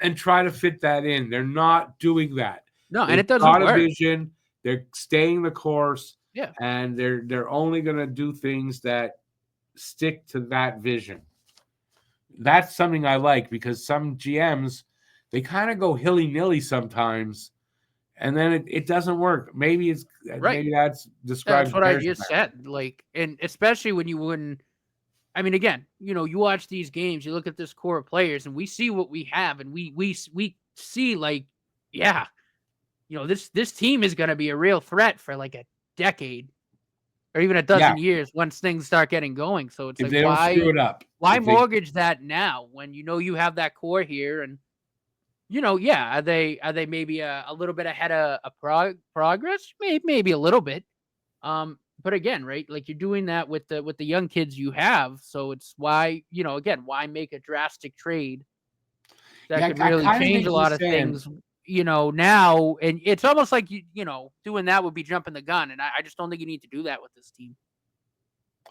and try to fit that in?" They're not doing that. No, and it doesn't work. Got a vision. They're staying the course. Yeah, and they're only going to do things that stick to that vision. That's something I like, because some GMs, they kind of go hilly-nilly sometimes, and then it doesn't work. Maybe it's right. Maybe that's describes. That's what I just said. Like, and especially when you wouldn't. I mean, again, you watch these games, you look at this core of players, and we see what we have, and we see, like, yeah, this team is going to be a real threat for like a decade or even a dozen years once things start getting going. So it's if like, they don't screw it up, why mortgage that now when you have that core here? And are they maybe a little bit ahead of progress? Maybe a little bit. But again, right, like, you're doing that with the young kids you have. So it's why, again, why make a drastic trade that could really change a lot of things, now. And it's almost like, doing that would be jumping the gun. And I just don't think you need to do that with this team.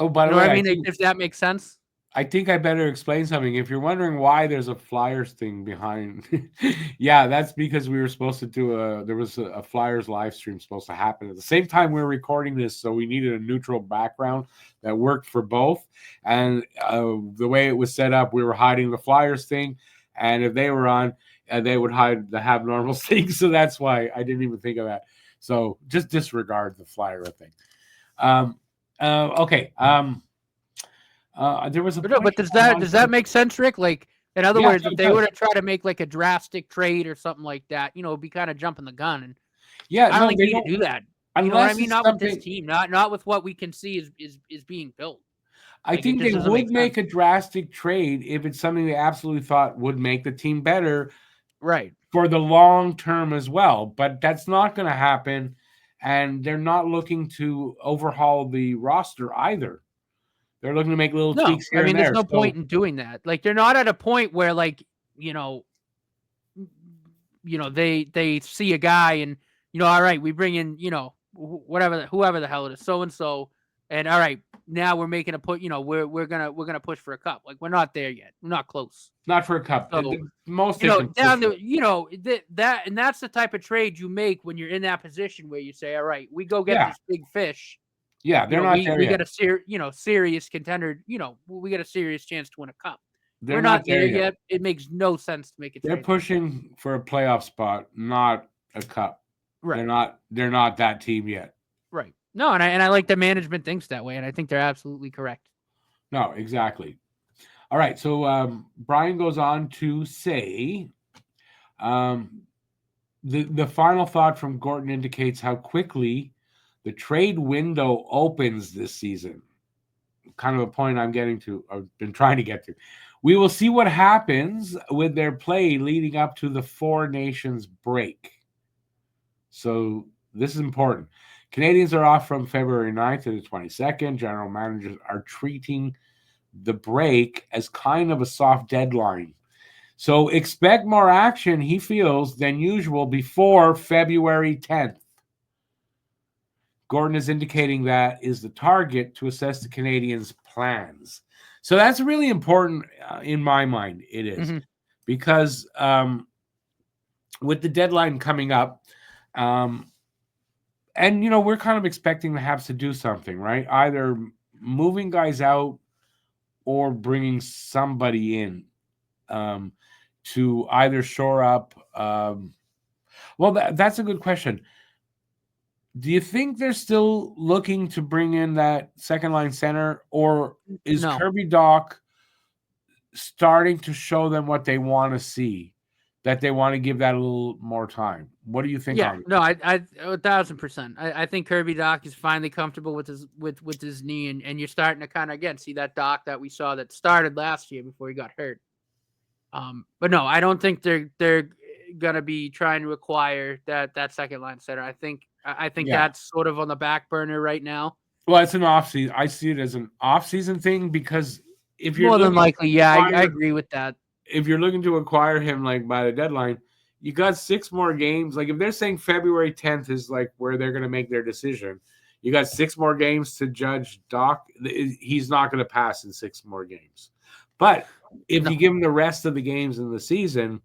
Oh, by the way, I mean, if that makes sense. I think I better explain something. If you're wondering why there's a Flyers thing behind, yeah, that's because we were supposed to do there was a Flyers live stream supposed to happen at the same time we were recording this, so we needed a neutral background that worked for both. And the way it was set up, we were hiding the Flyers thing, and if they were on, they would hide the HabNormals thing. So that's why I didn't even think of that. So just disregard the Flyer thing. Okay. There was a but does that make sense, Rick? Like, in other words, if they were to try to make like a drastic trade or something like that, it'd be kind of jumping the gun. And I don't think they need to do that. You know what I mean? Not with this team, not with what we can see is being built. I think they would make a drastic trade if it's something they absolutely thought would make the team better, right, for the long term as well. But that's not going to happen, and they're not looking to overhaul the roster either. They're looking to make little tweaks here and there. There's no point in doing that. Like, they're not at a point where, like, they see a guy and, all right, we bring in, whoever the hell it is, so-and-so, and all right, now we're making a put. We're gonna push for a cup. Like we're not there yet. We're not close. Not for a cup. So, most down the that and that's the type of trade you make when you're in that position where you say, all right, we go get this big fish. Yeah, they're not there yet. We get a serious contender. We get a serious chance to win a cup. We're not there yet. It makes no sense to make it. They're pushing for a playoff spot, not a cup. Right. They're not that team yet. Right. No, and I like the management thinks that way, and I think they're absolutely correct. No, exactly. All right. So Brian goes on to say, the final thought from Gorton indicates how quickly the trade window opens this season. Kind of a point I've been trying to get to. We will see what happens with their play leading up to the Four Nations break. So this is important. Canadians are off from February 9th to the 22nd. General managers are treating the break as kind of a soft deadline. So expect more action, he feels, than usual before February 10th. Gordon is indicating that is the target to assess the Canadians' plans. So that's really important in my mind. It is because with the deadline coming up, and we're kind of expecting the Habs to do something, right? Either moving guys out or bringing somebody in to either shore up. That's a good question. Do you think they're still looking to bring in that second line center, or is Kirby Dach starting to show them what they want to see, that they want to give that a little more time? What do you think? Yeah, no, I 1,000%. I think Kirby Dach is finally comfortable with his knee, and you're starting to kind of again see that Dach that we saw that started last year before he got hurt. But no, I don't think they're gonna be trying to acquire that second line center. I think that's sort of on the back burner right now. Well, it's an off season. I see it as an off season thing because if you're more than likely, I agree with that. If you're looking to acquire him like by the deadline, you got 6 more games. Like if they're saying February 10th is like where they're going to make their decision, you got 6 more games to judge Dach. He's not going to pass in 6 more games. But if you give him the rest of the games in the season,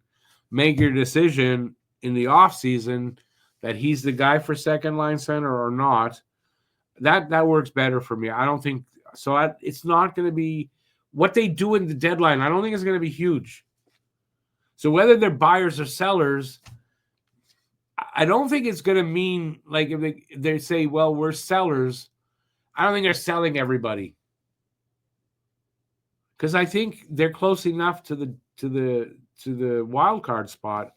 make your decision in the off season that he's the guy for second line center or not. That works better for me. I don't think so. It's not going to be what they do in the deadline. I don't think it's going to be huge. So whether they're buyers or sellers, I don't think it's going to mean like if they say, well, we're sellers. I don't think they're selling everybody because I think they're close enough to the wild card spot.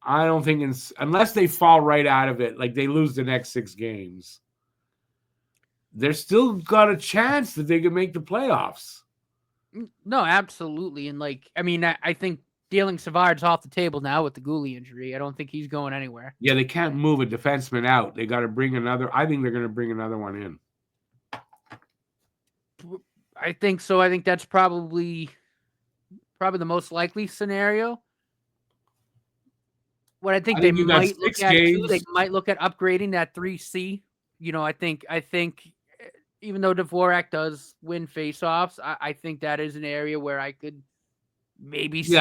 I don't think unless they fall right out of it, like they lose the next 6 games, they're still got a chance that they can make the playoffs. No, absolutely. And I think Dealing Savard's off the table now with the Guhle injury. I don't think he's going anywhere. Yeah, they can't move a defenseman out. They got to bring another. I think they're going to bring another one in. I think so. I think that's probably the most likely scenario. What I think they might look at too, they might look at upgrading that 3C. I think even though Dvorak does win faceoffs, I think that is an area where I could maybe see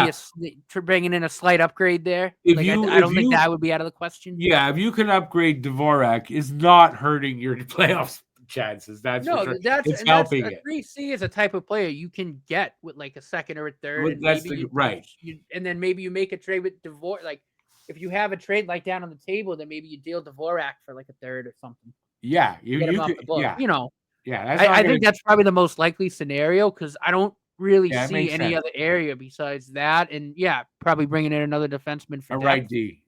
bringing in a slight upgrade there. I don't think that would be out of the question. Yeah, if you can upgrade Dvorak, is not hurting your playoffs chances. That's for sure. It's helping it. 3C is a type of player you can get with like a second or a third. Right. And then maybe you make a trade with Dvorak. Like if you have a trade like down on the table, then maybe you deal Dvorak for like a third or something. Yeah, you could, yeah. Yeah, I think that's probably the most likely scenario because I don't really see any other area besides that. And probably bringing in another defenseman for a right D.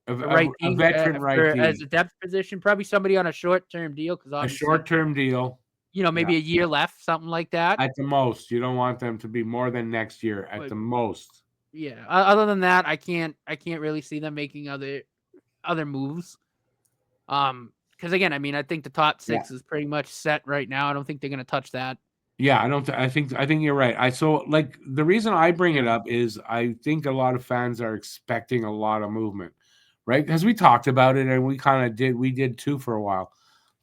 A veteran right D. As a depth position, probably somebody on a short-term deal. A short-term deal. Maybe a year left, something like that. At the most. You don't want them to be more than next year at the most. Yeah. Other than that, I can't really see them making other moves. Because again, I think the top 6 is pretty much set right now. I don't think they're going to touch that. Yeah, I don't. I think you're right. The reason I bring it up is I think a lot of fans are expecting a lot of movement, right? Because we talked about it and we kind of did. We did too for a while,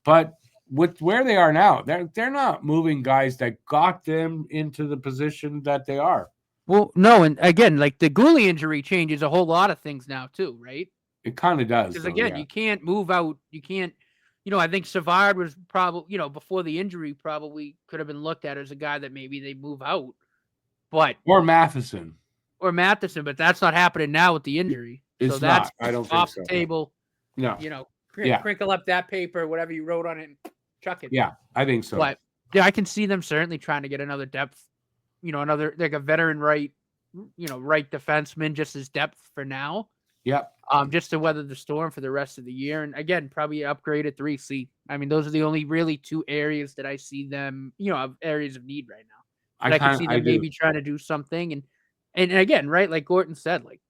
but with where they are now, they're not moving guys that got them into the position that they are. Well, no, and again, like the Guhle injury changes a whole lot of things now too, right? It kind of does. Because again, you can't move out. You can't. I think Savard was probably, before the injury, probably could have been looked at as a guy that maybe they move out, but or Matheson, but that's not happening now with the injury. It's so that's not. I don't off think the table. No. Crinkle up that paper, whatever you wrote on it, and chuck it. Yeah, I think so. But yeah, I can see them certainly trying to get another depth. Another like a veteran right defenseman, just as depth for now. Yep. Just to weather the storm for the rest of the year, and again, probably upgrade at 3C. I mean, those are the only really two areas that I see them, areas of need right now. I can see them maybe trying to do something, and again, right, like Gordon said, like,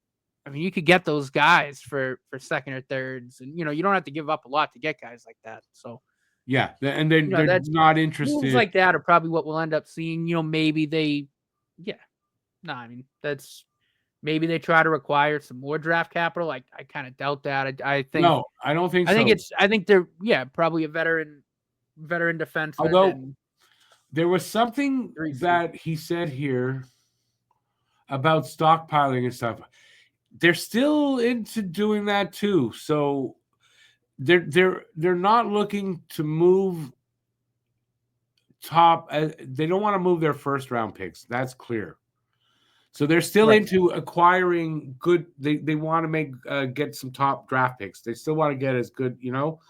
I mean, you could get those guys for second or thirds, and you don't have to give up a lot to get guys like that. So yeah, and they're not interested. Moves like that are probably what we'll end up seeing. Maybe that's. Maybe they try to require some more draft capital. I kind of doubt that. I think no, I don't think. I think they're probably a veteran defenseman. Although there was something that he said here about stockpiling and stuff. They're still into doing that too. So they're not looking to move top. They don't want to move their first round picks. That's clear. So they're still into acquiring good. They want to get some top draft picks. They still want to get as good. They know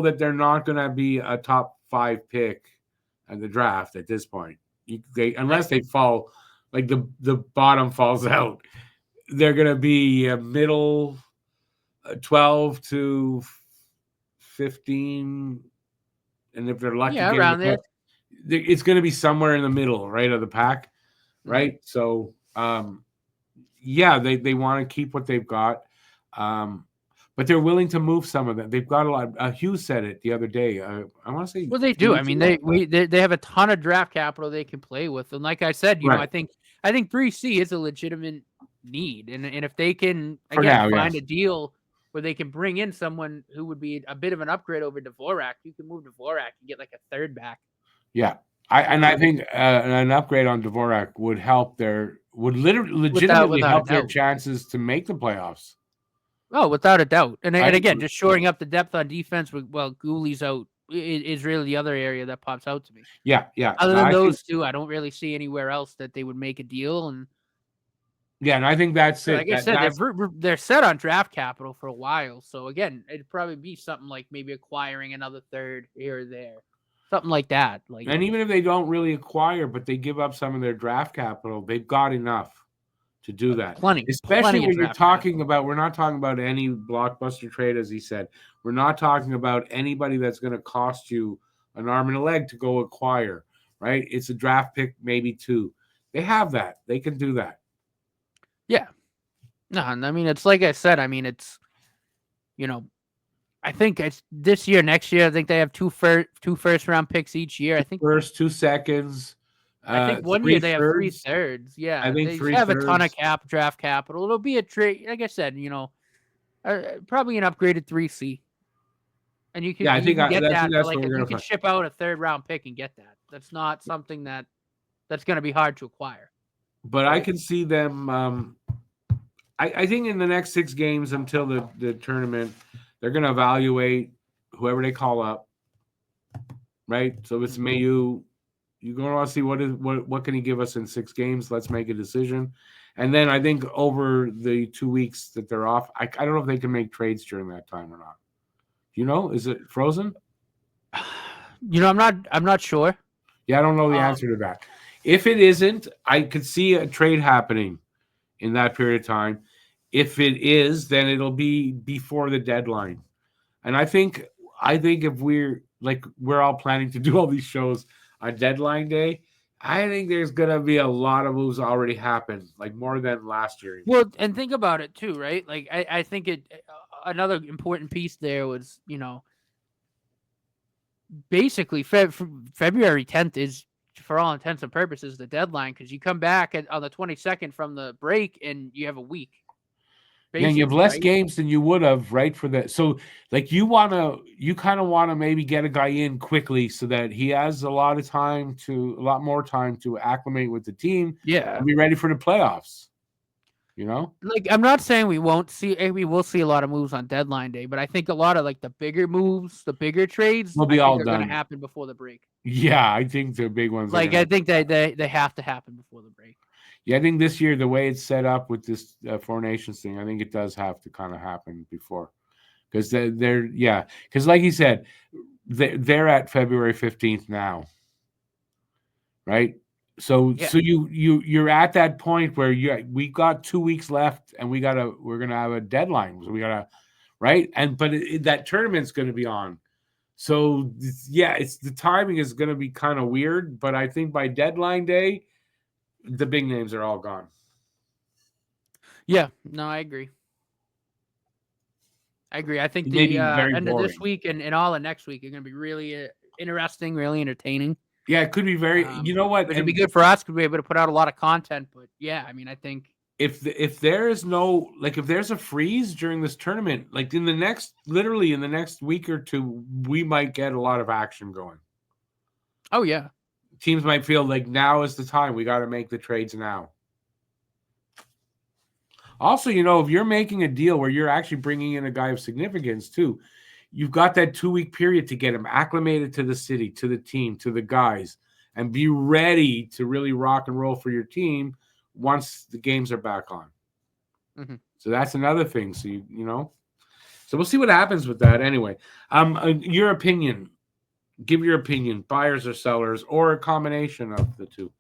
that they're not going to be a top 5 pick in the draft at this point. Unless they fall, like the bottom falls out, they're going to be a middle 12 to 15, and if they're lucky, around there, it's going to be somewhere in the middle, right, of the pack. Right. So, they want to keep what they've got. But they're willing to move some of them. They've got a lot. Hughes said it the other day. I want to say. Well, they do. I mean, they have a ton of draft capital they can play with. And like I said, I think 3C is a legitimate need. And if they can, find a deal where they can bring in someone who would be a bit of an upgrade over Dvorak, you can move Dvorak and get like a third back. Yeah. I think an upgrade on Dvorak would help legitimately help their chances to make the playoffs. Oh, without a doubt. And again, just shoring up the depth on defense while Guhle's out is really the other area that pops out to me. Yeah. Other than those two, I don't really see anywhere else that they would make a deal. And I think that's it. Like I said, they're set on draft capital for a while. So again, it'd probably be something like maybe acquiring another third here or there. Something like that. And even if they don't really acquire, but they give up some of their draft capital, they've got enough to do that. Plenty. Especially when you're talking about, we're not talking about any blockbuster trade, as he said. We're not talking about anybody that's going to cost you an arm and a leg to go acquire, right? It's a draft pick, maybe 2. They have that. They can do that. Yeah. No, I mean, it's like I said, I mean, it's, I think it's this year, next year. I think they have two first round picks each year. I think first, 2 seconds. I think one year they have 3 thirds. Yeah, I think they have a ton of draft capital. It'll be a trade. Like I said, probably an upgraded 3C. And you can, get that. Like if you can ship out a third round pick and get that, that's not something that's going to be hard to acquire. But I can see them. I think in the next 6 games until the tournament, they're going to evaluate whoever they call up, right? So if it's Mayu, you're going to want to see what can he give us in 6 games. Let's make a decision. And then I think over the 2 weeks that they're off, I don't know if they can make trades during that time or not. Is it frozen? I'm not sure. Yeah, I don't know the answer to that. If it isn't, I could see a trade happening in that period of time. If it is, then it'll be before the deadline. And I think if we're all planning to do all these shows on deadline day, I think there's going to be a lot of moves already happen, like more than last year. Well, and think about it too, right? Like I think another important piece there was, basically February 10th is, for all intents and purposes, the deadline, because you come back on the 22nd from the break and you have a week. Yeah, you have less games than you would have, right? For that, so like you kind of want to maybe get a guy in quickly so that he has a lot more time to acclimate with the team. Yeah, and be ready for the playoffs. Like I'm not saying we will see a lot of moves on deadline day, but I think a lot of like the bigger moves, the bigger trades, will be all are done. going to happen before the break. Yeah, I think the big ones. Like I think they have to happen before the break. Yeah, I think this year, the way it's set up with this Four Nations thing, I think it does have to kind of happen before. Because because like you said, they're at February 15th now. Right? So you're at that point where we got 2 weeks left and we're going to have a deadline. So we got to, right? But that tournament's going to be on. So the timing is going to be kind of weird, but I think by deadline day, the big names are all gone. Yeah, no, I agree. I think the end of this week and all of next week are going to be really interesting, really entertaining. Yeah, it could be very. You know what? It'd be good for us to be able to put out a lot of content. But yeah, I mean, I think if there is no if there's a freeze during this tournament, like literally in the next week or two, we might get a lot of action going. Oh yeah. Teams might feel like now is the time. We got to make the trades now. Also, if you're making a deal where you're actually bringing in a guy of significance too, you've got that 2-week period to get him acclimated to the city, to the team, to the guys, and be ready to really rock and roll for your team once the games are back on. Mm-hmm. So that's another thing. So, so we'll see what happens with that anyway. Your opinion. Give your opinion, buyers or sellers, or a combination of the two.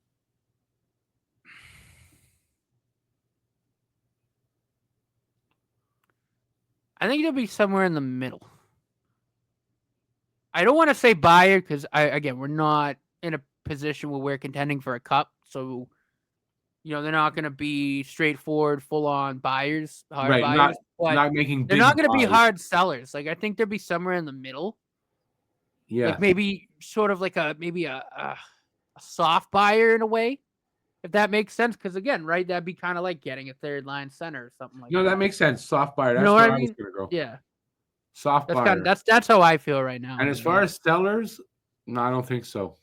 I think it'll be somewhere in the middle. I don't want to say buyer because we're not in a position where we're contending for a cup. So, they're not going to be straightforward, full-on buyers, hard buyers. Not making. They're not going to be hard sellers. Like I think they'll be somewhere in the middle. Yeah, like maybe sort of like a soft buyer in a way, if that makes sense. Because again, right, that'd be kind of like getting a third line center or something like that. No, that makes sense. Soft buyer. That's where I mean? was going to go. Yeah, soft buyer. That's how I feel right now. And as far as sellers, no, I don't think so.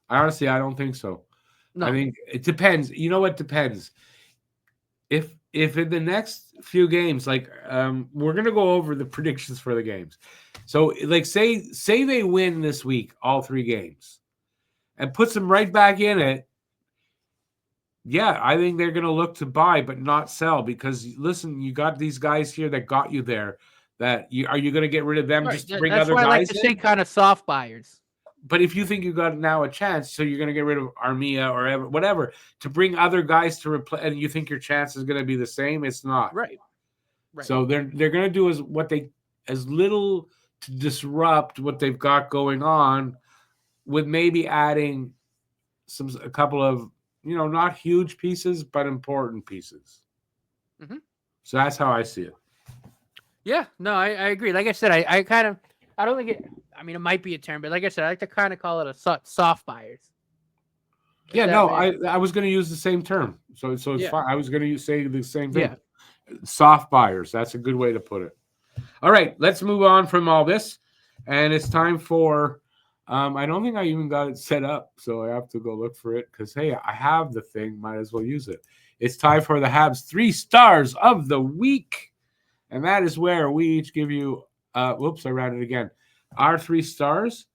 I don't think so. No. I think it depends. You know what depends? If in the next few games, like we're gonna go over the predictions for the games. So like say they win this week, all 3 games, and puts them right back in it. Yeah, I think they're gonna look to buy but not sell because listen, you got these guys here that got you there. Are you gonna get rid of them just to bring other guys in? That's why I like to say kind of soft buyers. But if you think you got now a chance, so you're going to get rid of Armia or whatever to bring other guys to replace, and you think your chance is going to be the same, it's not. Right. So they're going to do as little to disrupt what they've got going on, with maybe adding a couple of not huge pieces but important pieces. Mm-hmm. So that's how I see it. Yeah. No, I agree. Like I said, I don't think it. I mean, it might be a term, but like I said, I like to kind of call it a soft buyers. Yeah, no, I was going to use the same term, so it's fine. I was going to say the same thing. Yeah. Soft buyers. That's a good way to put it. All right, let's move on from all this, and it's time for. I don't think I even got it set up, so I have to go look for it because hey, I have the thing. Might as well use it. It's time for the Habs 3 stars of the week, and that is where we each give you. Whoops, I ran it again. Our 3 stars,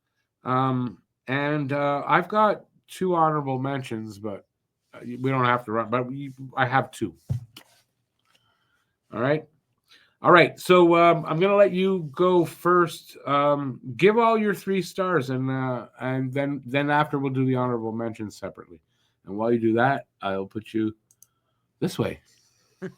and I've got 2 honorable mentions, but we don't have to run. But I have 2. All right. So I'm gonna let you go first. Give all your 3 stars, and then after we'll do the honorable mentions separately. And while you do that, I'll put you this way. All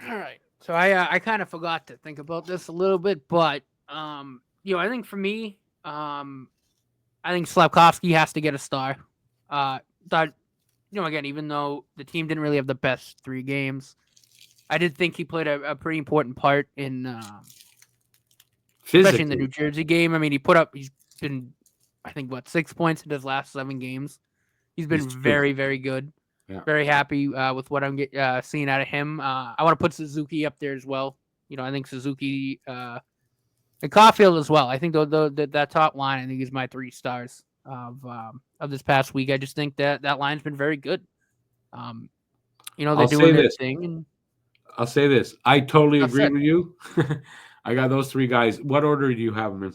right. So I kind of forgot to think about this a little bit, but I think for me, I think Slafkovsky has to get a star. Again, even though the team didn't really have the best 3 games, I did think he played a pretty important part in, especially in the New Jersey game. I mean, he's been, I think, 6 points in his last 7 games. He's been very, very good. Very happy with what I'm seeing out of him. I want to put Suzuki up there as well. I think Suzuki and Caulfield as well. I think that top line, I think, is my 3 stars of this past week. I just think that line's been very good. They're doing their thing. And I'll say this. I totally agree with you. I got those 3 guys. What order do you have them in?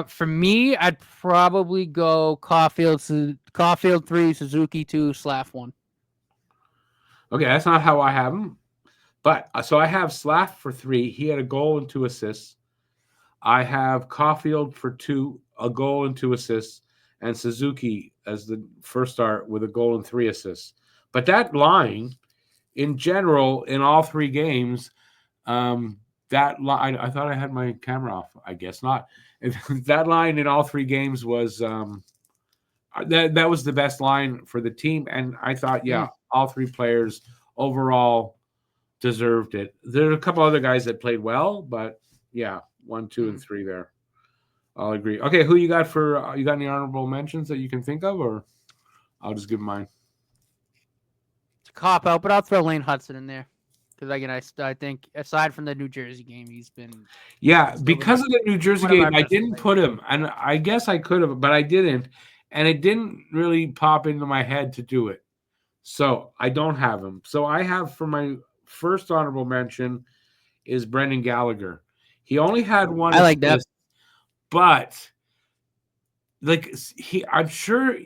For me, I'd probably go Caulfield 3, Suzuki 2, Slav 1. Okay, that's not how I have him. But so I have Slav for 3. He had a goal and 2 assists. I have Caulfield for 2, a goal and 2 assists, and Suzuki as the first start with a goal and 3 assists. But that line, in general, in all 3 games, that line, I thought I had my camera off. I guess not. That line in all 3 games was that was the best line for the team, and I thought, all 3 players overall deserved it. There are a couple other guys that played well, but 1, 2, and 3 there. I'll agree. Okay, who you got for you got any honorable mentions that you can think of, or I'll just give mine. It's a cop out, but I'll throw Lane Hudson in there. Because again, I think aside from the New Jersey game, he's been because of the New Jersey game, I didn't put him, and I guess I could have, but I didn't, and it didn't really pop into my head to do it, so I don't have him. So I have for my first honorable mention is Brendan Gallagher. He only had 1. I like that, but I'm sure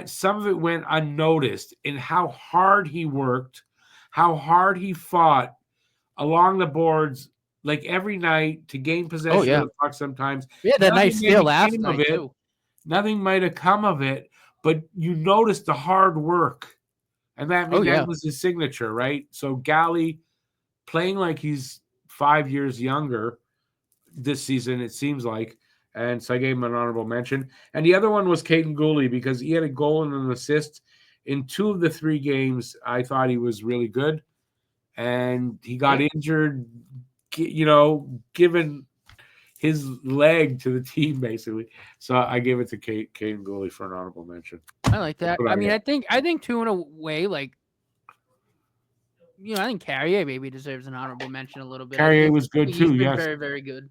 some of it went unnoticed in how hard he worked. How hard he fought along the boards, like every night to gain possession of the puck sometimes. Yeah, that nice steal last night, too. Nothing might have come of it, but you noticed the hard work. And that was his signature, right? So Galley playing like he's 5 years younger this season, it seems like. And so I gave him an honorable mention. And the other one was Kaiden Guhle because he had a goal and an assist. In 2 of the 3 games, I thought he was really good, and he got injured, giving his leg to the team basically. So I give it to Kaiden Guhle for an honorable mention. I like that. I think too in a way, like I think Carrier maybe deserves an honorable mention a little bit. Carrier was good too. He's been very, very good.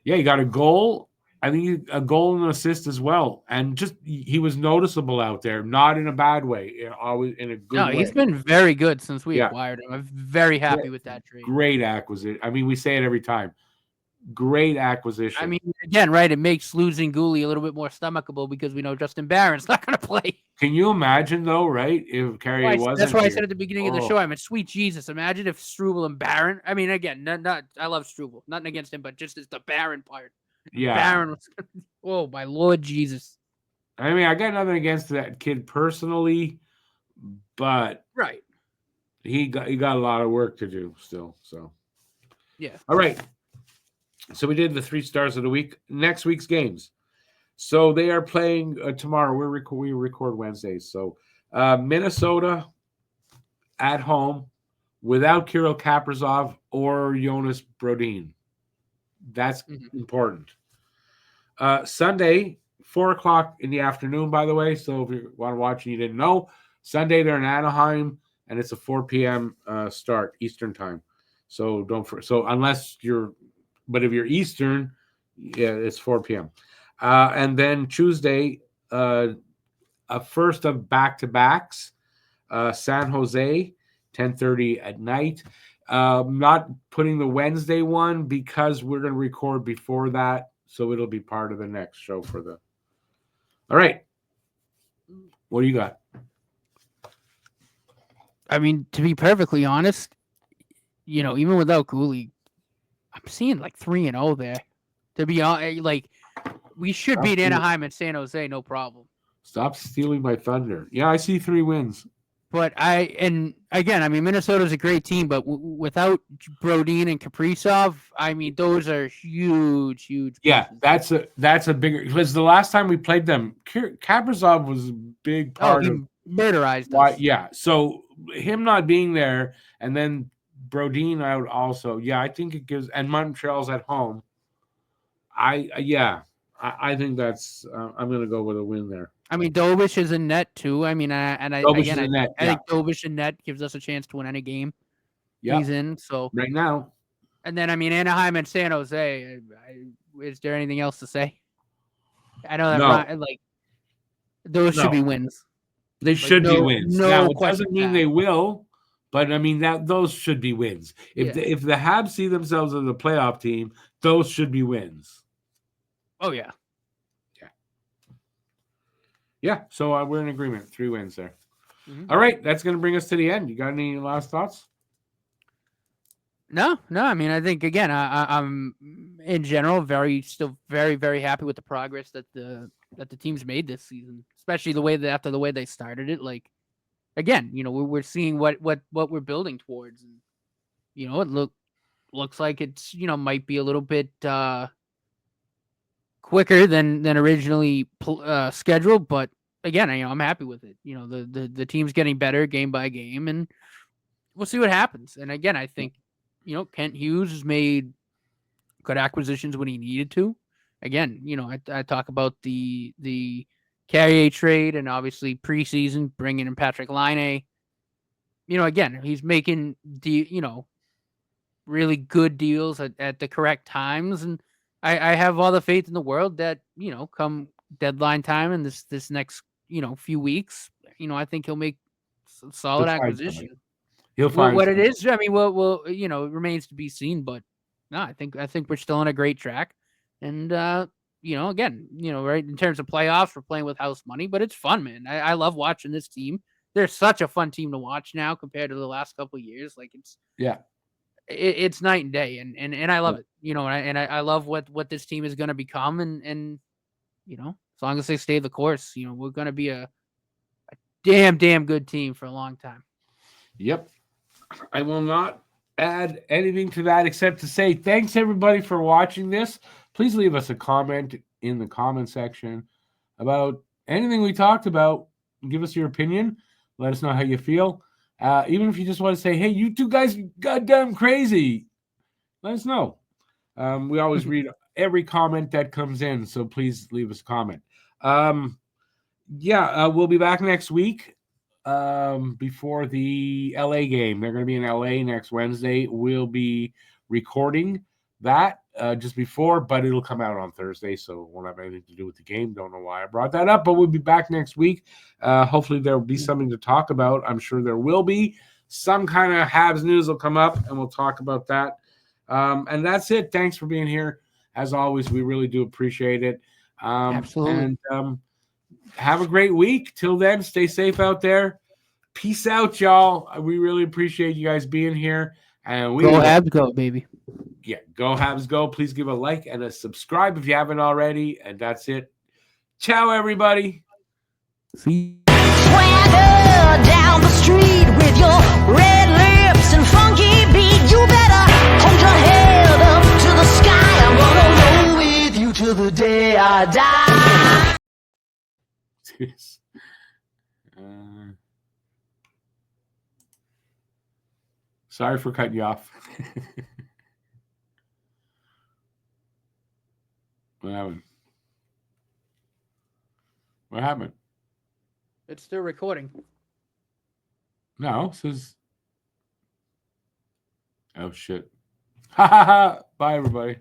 Yeah, he got a goal. I think a goal and an assist as well, and just he was noticeable out there, not in a bad way, always in a good way. No, he's been very good since we acquired him. I'm very happy with that trade. Great acquisition. I mean, we say it every time. Great acquisition. I mean, again, right? It makes losing Guhle a little bit more stomachable because we know Justin Barron's not going to play. Can you imagine though, right? If Carrier wasn't, that's why I said at the beginning of the show. I mean, sweet Jesus! Imagine if Struble and Barron. I mean, again, not I love Struble, nothing against him, but just as the Barron part. Yeah, Barron was. Oh my Lord Jesus! I mean, I got nothing against that kid personally, but he got a lot of work to do still. So all right. So we did the 3 stars of the week. Next week's games. So they are playing tomorrow. We record Wednesdays. So Minnesota at home without Kirill Kaprizov or Jonas Brodin. That's important. Sunday, 4:00 in the afternoon, by the way. So if you want to watch and you didn't know, Sunday they're in Anaheim and it's a 4 p.m. Start Eastern time. So unless you're, but if you're Eastern, it's 4 p.m. And then Tuesday, a first of back-to-backs, San Jose, 10:30 at night. Not putting the Wednesday one because we're going to record before that, so it'll be part of the next show for the. All right, what do you got? I mean, to be perfectly honest, even without Guhle, I'm seeing like 3-0 there. To be honest, like we should beat Anaheim and San Jose, no problem. Stop stealing my thunder. Yeah, I see 3 wins. But again, I mean, Minnesota's a great team, but without Brodin and Kaprizov, I mean, those are huge pieces. Yeah, that's a bigger, because the last time we played them, Kaprizov was a big part of murderized us. Yeah, so him not being there and then Brodin out also. Yeah, I think it gives, and Montreal's at home. I think that's. I'm going to go with a win there. I mean, Dobish is in net too. I mean, I think Dobish in net gives us a chance to win any game he's in. So right now, and then I mean, Anaheim and San Jose. Is there anything else to say? I know that those should be wins. They should be wins. Now it doesn't mean they will, but I mean those should be wins. If the Habs see themselves as a playoff team, those should be wins. Oh yeah. Yeah, so we're in agreement. 3 wins there. All right, that's going to bring us to the end. You got any last thoughts? No. I mean, I think again, I'm in general still very, very happy with the progress that the team's made this season, especially after the way they started it. Like, again, we're seeing what we're building towards, and it looks like it's might be a little bit quicker than originally scheduled, but again, I'm happy with it. The team's getting better game by game, and we'll see what happens. And again, I think Kent Hughes has made good acquisitions when he needed to. Again, I talk about the Carrier trade and obviously preseason bringing in Patrick Laine. Again, he's making really good deals at the correct times, and I have all the faith in the world that come deadline time and this next few weeks, I think he'll make solid acquisition. He'll find what it is. I mean, well, it remains to be seen, but no, I think we're still on a great track, and again, right in terms of playoffs, we're playing with house money, but it's fun, man. I love watching this team. They're such a fun team to watch now compared to the last couple of years. Like it's night and day, and I love it. And I love what this team is going to become, and as long as they stay the course, we're going to be a damn good team for a long time. Yep. I will not add anything to that except to say thanks everybody for watching this. Please leave us a comment in the comment section about anything we talked about. Give us your opinion. Let us know how you feel. Even if you just want to say, hey, you two guys are goddamn crazy, let us know. We always read every comment that comes in, so please leave us a comment. We'll be back next week before the LA game. They're going to be in LA next Wednesday. We'll be recording that just before, but it'll come out on Thursday, so it won't have anything to do with the game. Don't know why I brought that up, but we'll be back next week. Hopefully there will be something to talk about. I'm sure there will be. Some kind of Habs news will come up, and we'll talk about that. And that's it. Thanks for being here. As always, we really do appreciate it. Absolutely. And have a great week. Till then, stay safe out there. Peace out, y'all. We really appreciate you guys being here. And go Habs, go, baby. Yeah, go Habs, go. Please give a like and a subscribe if you haven't already. And that's it. Ciao, everybody. See. Swagger down the street with your red lips and funky beat. You better hold your head up to the sky. I'm gonna roll with you till the day I die. Sorry for cutting you off. What happened? What happened? It's still recording. No, it says. Oh shit. Ha ha ha. Bye everybody.